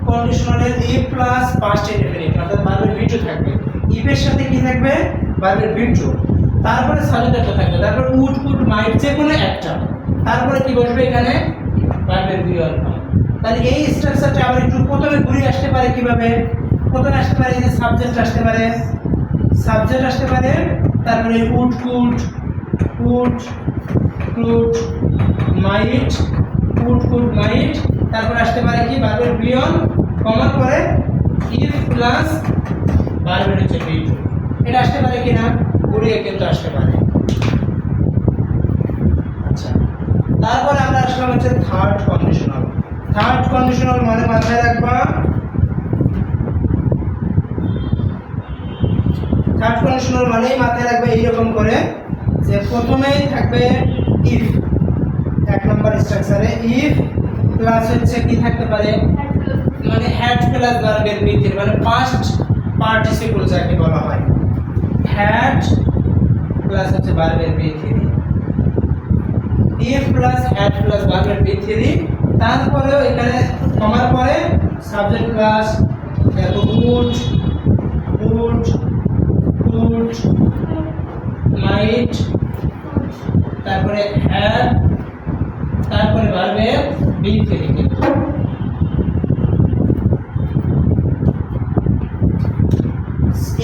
Speaker 1: কন্ডিশনালের ইফ প্লাস পাস্ট ইনডিফিনিট, অর্থাৎ ভার্বের বি টু থাকবে। ইফ এর সাথে কি থাকবে? ভার্বের বি টু, তারপরে সাবজেক্টটা থাকবে, তারপর উড কুড মাইট যে কোনো একটা, তারপরে কি বসবে? এখানে ভার্বের বিয়ন হয়। তাহলে এই স্ট্রাকচারটা আবার একটু প্রথমে ঘুরে আসতে পারে কিভাবে? প্রথমে আসতে পারে এই যে সাবজেক্ট আসতে পারে, তারপরে উড কুড মাইট, তারপরে আসতে পারে কি ভার্বের বিয়ন কমন করে ইফ প্লাস ভার্বের হচ্ছে বি টু। এটা আসতে পারে কিনা? ঘুরিয়ে কিন্তু আসতে পারে। আচ্ছা, তারপরে আমরা আসলাম হচ্ছে থার্ড কন্ডিশনাল মানে মাথায় রাখবা, থার্ড কন্ডিশনাল মানেই মাথায় রাখবে এইরকম করে যে প্রথমেই থাকবে ইফ, এক নম্বর স্ট্রাকচারে ইফ প্লাস হচ্ছে কি থাকতে পারে, মানে হ্যাড প্লাস ভার্বের বি3 মানে পাস্ট পার্টিসিপল যাকে বলা হয়, হ্যাড প্লাস হচ্ছে ভার্বের বি3, ইফ প্লাস হ্যাড প্লাস ভার্বের বি3, তারপরেও এখানে কমার পরে সাবজেক্ট প্লাস দেখো উড মাইট, তারপরে হ্যাড, তারপরে ভার্বের বি3 কিন্তু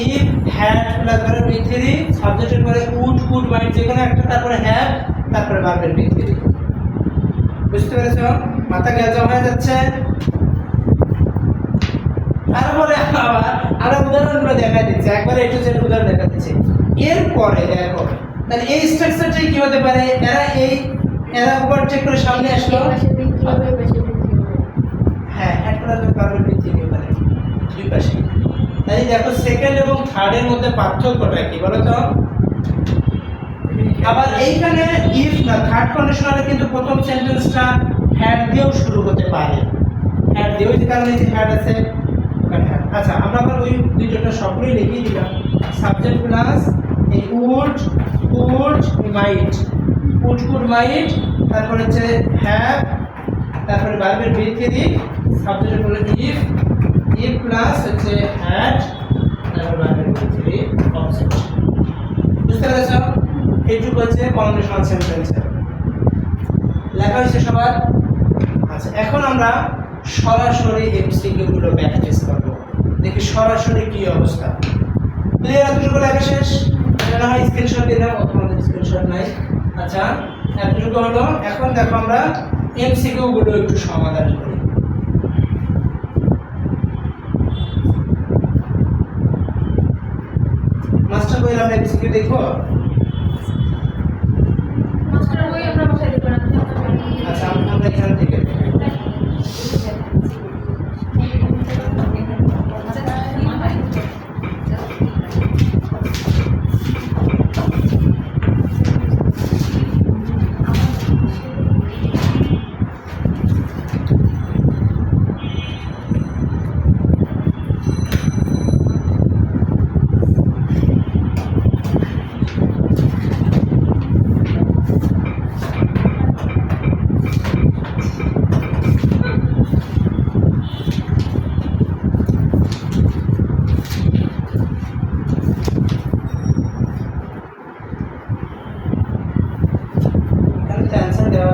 Speaker 1: ইফ হ্যাড প্লাস ভার্বের বি3 সাবজেক্টের পরে উড মাইট যেকোনো একটা, তারপরে হ্যাড, তারপরে ভার্বের বি3। বুঝতে পেরেছো? মাথা গেজা হয়ে যাচ্ছে। তারপরে আবার আরো উদাহরণগুলো দেখা দিচ্ছে, একবারে একটু যে উদাহরণ দেখা দিচ্ছে। এরপরে দেখো তাহলে এই স্ট্রাকচারটাই কি হতে পারে, এরা উপর চেক করে সামনে আসলো, হ্যাঁ হ্যাড প্লাস ভার্বের বি3 এবারে দুই পাশে। তাই দেখো সেকেন্ড এবং থার্ডের মধ্যে পার্থক্যটা কি বলো তো? আবার এইখানে ইফ না থার্ড কন্ডিশনালে কিন্তু প্রথম সেন্টেন্সটা হ্যাড দিয়েও শুরু হতে পারে, হ্যাড দিয়ে ওই যে কারণে যে হ্যাড আছে ওখানে হ্যাড। আচ্ছা আমরা আবার ওই দুইটা সবগুলোই লিখে দিলাম, সাবজেক্ট প্লাস এই উড মাইট, তারপর হচ্ছে হ্যাভ, তারপরে ভার্বের বি3, সাবজেক্টের পরে ইফ প্লাস হচ্ছে হ্যাড, তারপর ভার্বের বি3 অবজেক্ট। বুঝতে পেরেছো? এইটুকু হচ্ছে কন্ডিশনাল সেন্টেন্সের লেখা হয়েছে সবার। আচ্ছা এখন আমরা সরাসরি এমসিকিউ গুলো প্র্যাকটিস করব, দেখি সরাসরি কি অবস্থা। ক্লিয়ার? এতটুকু লেখা শেষ? এটা হয় স্ক্রিনশট দিয়ে দাও, তোমাদের স্ক্রিনশট নাই। আচ্ছা এতটুকু হলো। এখন দেখো আমরা এমসিকিউ গুলো একটু সমাধান করি। মাস্টার বই আমরা এমসিকিউ দেখো। আচ্ছা আমরা এখান থেকে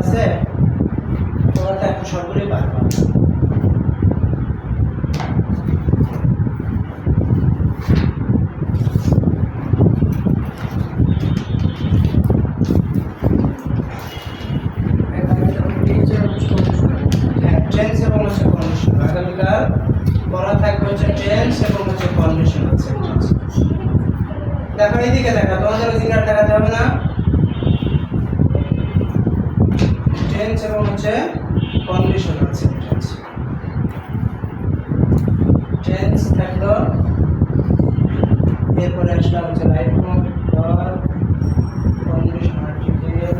Speaker 1: আছে, তোমরা তো এখন সবগুলোই পারবা। টেন্স এবং হচ্ছে কন্ডিশন, আগামীকাল পড়া থাকবে হচ্ছে টেন্স এবং হচ্ছে কন্ডিশনাল সেন্টেন্স। দেখো এইদিকে দেখা, তোমাদের ওইদিকে আর দেখাতে হবে না। টেন্স এবং হচ্ছে কন্ডিশনাল সেন্টেন্স। টেন্স থাকলো, এরপরে আসলাম হচ্ছে right form verb, condition article,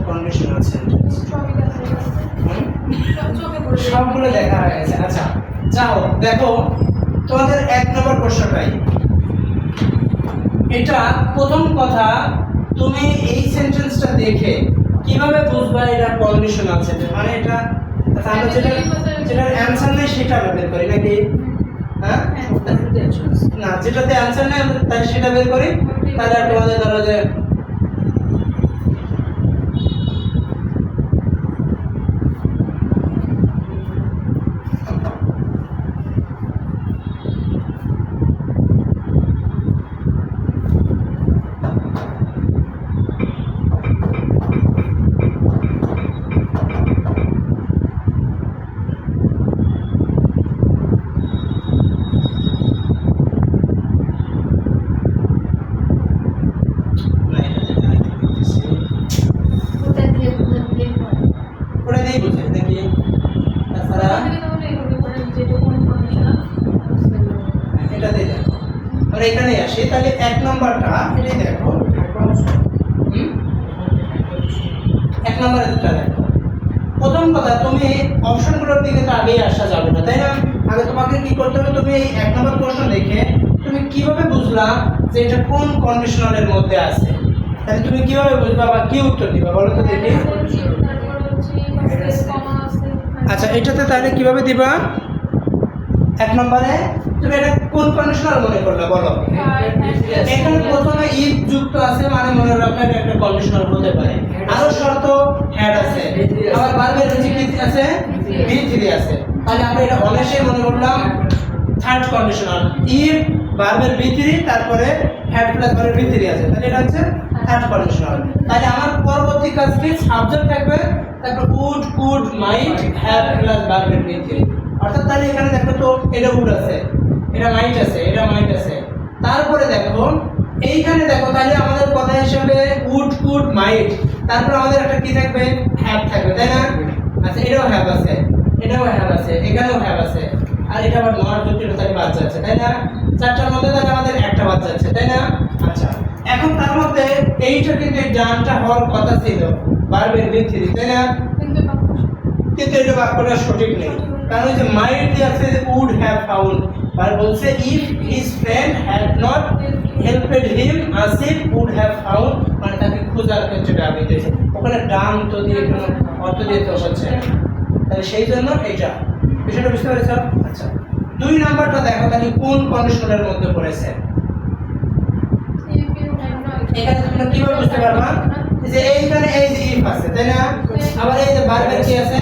Speaker 1: conditional sentence সবগুলো দেখা হয়ে গেছে। আচ্ছা যাও দেখো তোমাদের 1 নম্বর প্রশ্নটাই, এটা প্রথম কথা তুমি এই সেন্টেন্সটা দেখে কিভাবে বুঝবা এটা কন্ডিশনাল সেন্টেন্স, মানে এটা আচ্ছা, আমরা যেটার অ্যানসার নেই সেটা আমরা বের করি নাকি? হ্যাঁ না, যেটাতে অ্যানসার নেই আমরা তাই সেটা বের করি। তাহলে আর তোমাদের ধরো যে ওটা দিয়েই বুঝে নাকি? তাছাড়া এটাতেই দেখো। আর এখানে আসি, তাহলে 1 নম্বরটা এটাই দেখো। 1 নম্বরেরটা দেখো। প্রথম কথা, তুমি অপশনগুলোর দিকে তো আগেই আসা যাবে না, তাই না? আগে তোমাকে কি করতে হবে, তুমি এই 1 নম্বর প্রশ্ন দেখে তুমি কিভাবে বুঝলা যে এটা কোন কন্ডিশনালের মধ্যে আছে? তাহলে তুমি কিভাবে বুঝবা বা কি উত্তর দিবা বলো তো দেখি। আচ্ছা, এটাতে তাহলে কিভাবে দিবা? 1 নম্বরে তুমি এটা কোন কন্ডিশনাল মনে করলে বলো? এখানে প্রথমে ইফ যুক্ত আছে, মানে মনে রাখলে এটা একটা কন্ডিশনাল হতে পারে। আরো শর্ত হ্যাড আছে, আবার ভার্বের নিচে কি আছে? বি3 আছে। তাহলে আমরা এটা অনেসেই মনে করলাম থার্ড কন্ডিশনাল। ইফ ভার্বের বি3 তারপরে হ্যাড প্লাস ভার্বের বি3 আছে, তাহলে এটা হচ্ছে থার্ড কন্ডিশনাল। তাহলে আমার পরবর্তী কাজ কি? সাবজেক্ট থাকবে, তারপর would could might have plus ভার্বের বি3। অর্থাৎ তাহলে এখানে দেখো তো এটা উড আছে, এটা মাইট আছে, এটা মাইট আছে। তারপরে দেখো এইখানে দেখো, তাহলে আমাদের কথা হিসাবে উড কুড মাইট, তারপর আমাদের একটা কি থাকবে? হ্যাভ থাকবে, তাই না? আচ্ছা, এটাও হ্যাভ আছে, এটাও হ্যাভ আছে, এখানেও হ্যাভ আছে, আর এটা আবার নট জটিলতায় বাদ যাচ্ছে, তাই না? চারটার মধ্যে তাহলে আমাদের একটা বাদ যাচ্ছে, তাই না? আচ্ছা, এখন তার মধ্যে এইটা কিন্তু এই ডানটা হওয়ার কথা ছিল ভার্বের বি3, তাই না? কিন্তু এটা বাক্যটা সঠিক নেই, কারণ ওই যে মাইট দিয়ে আছে যে উড হ্যাভ ফাউন্ড, আর বলছে if his friend had not helped him Asif would have found, মানে তাকে খোঁজার ক্ষেত্রে ব্যবহৃত হয়েছে। ওখানে ডান তো দিয়ে কোনো অর্থ দিয়ে তো হচ্ছে, তাহলে সেই জন্য এটা বিষয়টা বুঝতে পেরেছ? আচ্ছা, 2 নাম্বারটা দেখো, তাহলে কোন কন্ডিশনের মধ্যে পড়েছে? এখানে তোমরা কিভাবে বুঝতে পারবা যে এইখানে এই যে ইফ আছে, তাই না? আবার এই যে ভার্বের কি আছে?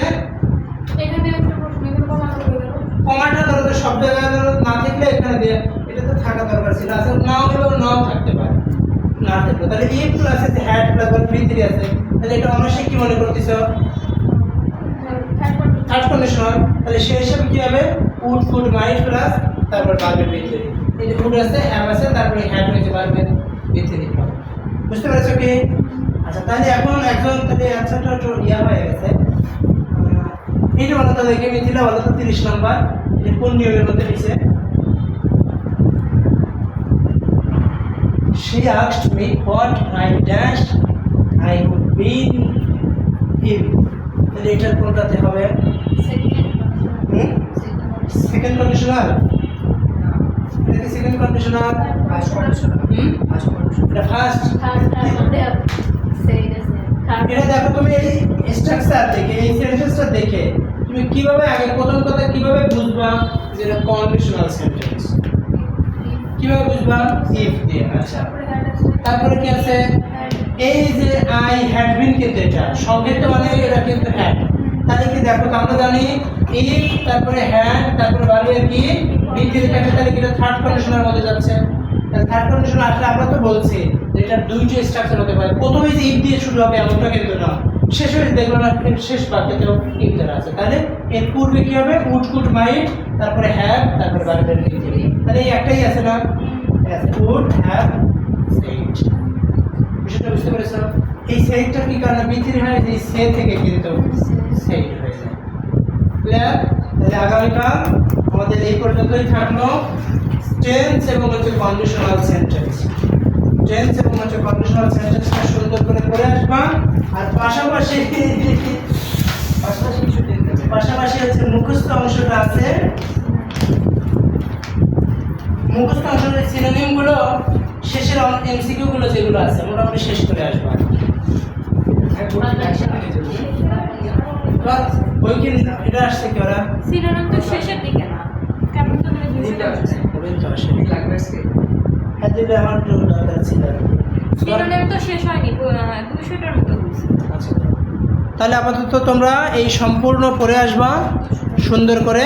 Speaker 1: কমাটা ধরো তো শব্দ না থাকলে এখানে দিয়ে এটা তো থাকা দরকার ছিল। আসলে নাও হলেও নাও থাকতে পারে, না থাকলে তাহলে ইফ প্লাস আছে হ্যাড প্লাস বি3 আছে, তাহলে এটা অবশ্যই কি মনে করতেছ? Third conditional. তাহলে সেই হিসাবে কি হবে? উড কুড মাইট প্লাস তারপর ভার্বের বি3। এই যে উড আছে, হ্যাভ আছে, তারপরে হ্যাড হয়েছে ভার্বের বি3। বুঝতে পেরেছো কি? আচ্ছা, তাহলে এখন একজন তাহলে অ্যানসারটা একটু ইয়া হয়ে গেছে। এইটা বলো তো দেখে মিথিলা, বলো তো 30 নাম্বার যে কোন নিয়মের মধ্যে দিছে? She asked me what I dashed I would be him. তাহলে এটার কোনটাতে হবে? Second conditional. এটা কি সেকেন্ড কন্ডিশনাল? First conditional. এটা ফার্স্ট। এটা দেখো, তুমি এই স্ট্রাকচার থেকে এই সেন্টেন্সটা দেখে তুমি কিভাবে আগে প্রথম কথা কিভাবে বুঝবা যে এটা কন্ডিশনাল সেন্টেন্স? কিভাবে বুঝবা? ইফ দিয়ে। আচ্ছা, তারপরে কি আছে? এই যে আই হ্যাড বিন, কিন্তু এটা সংক্ষিপ্ত মানে এটা কিন্তু হ্যাড। তাহলে কি দেখো, আমরা জানি ইফ তারপরে হ্যাড তারপরে ভার্বের কি বি3 থাকে, তাহলে কি এটা থার্ড কন্ডিশনের মধ্যে যাচ্ছে। তাহলে থার্ড কন্ডিশন আসলে আমরা তো বলছি যে এটা দুইটা স্ট্রাকচার হতে পারে। প্রথমে যে ইফ দিয়ে শুরু হবে এমনটা কিন্তু না, শেষে দেখলো না শেষ বাক্যতেও ইফ দেওয়া আছে। তাহলে এর পূর্বে কি হবে? উড কুড মাইট তারপরে হ্যাভ তারপরে ভার্বের বি3। তাহলে এই একটাই আছে না? Would have said. বিষয়টা বুঝতে পেরেছো? এই সেইডটা কি কারণে বি3 হয়? যে সে থেকে কিন্তু সেইড হয়ে যায়। ক্লিয়ার? তাহলে আগামীকাল আমাদের এই পর্যন্তই থাকলো টেন্স এবং হচ্ছে কন্ডিশনাল সেন্টেন্স। টেন্স এবং হচ্ছে কন্ডিশনাল সেন্টেন্সটা সুন্দর করে পড়ে আসবা। আর পাশাপাশি হচ্ছে মুখস্থ অংশটা আছে, মুখস্থ অংশের সিনোনিমগুলো শেষের আজকের এমসিকিউ গুলো যেগুলো আছে মোটামুটি শেষ করে আসবো আর কি। এবার বই কি এটা আসছে কি ওরা
Speaker 2: শিরোনাম তো শেষের দিকে না, কেমন তো মানে বুঝতে পারছি না।
Speaker 1: বই তো আসে হ্যাঁ দিলে আমার তো দরকার ছিল আর কি। এবার-
Speaker 2: শিরোনাম তো শেষ হয়নি, 200টার মতো হয়েছে।
Speaker 1: আচ্ছা তাহলে আপাতত তোমরা এই সম্পূর্ণ পড়ে আসবা সুন্দর করে।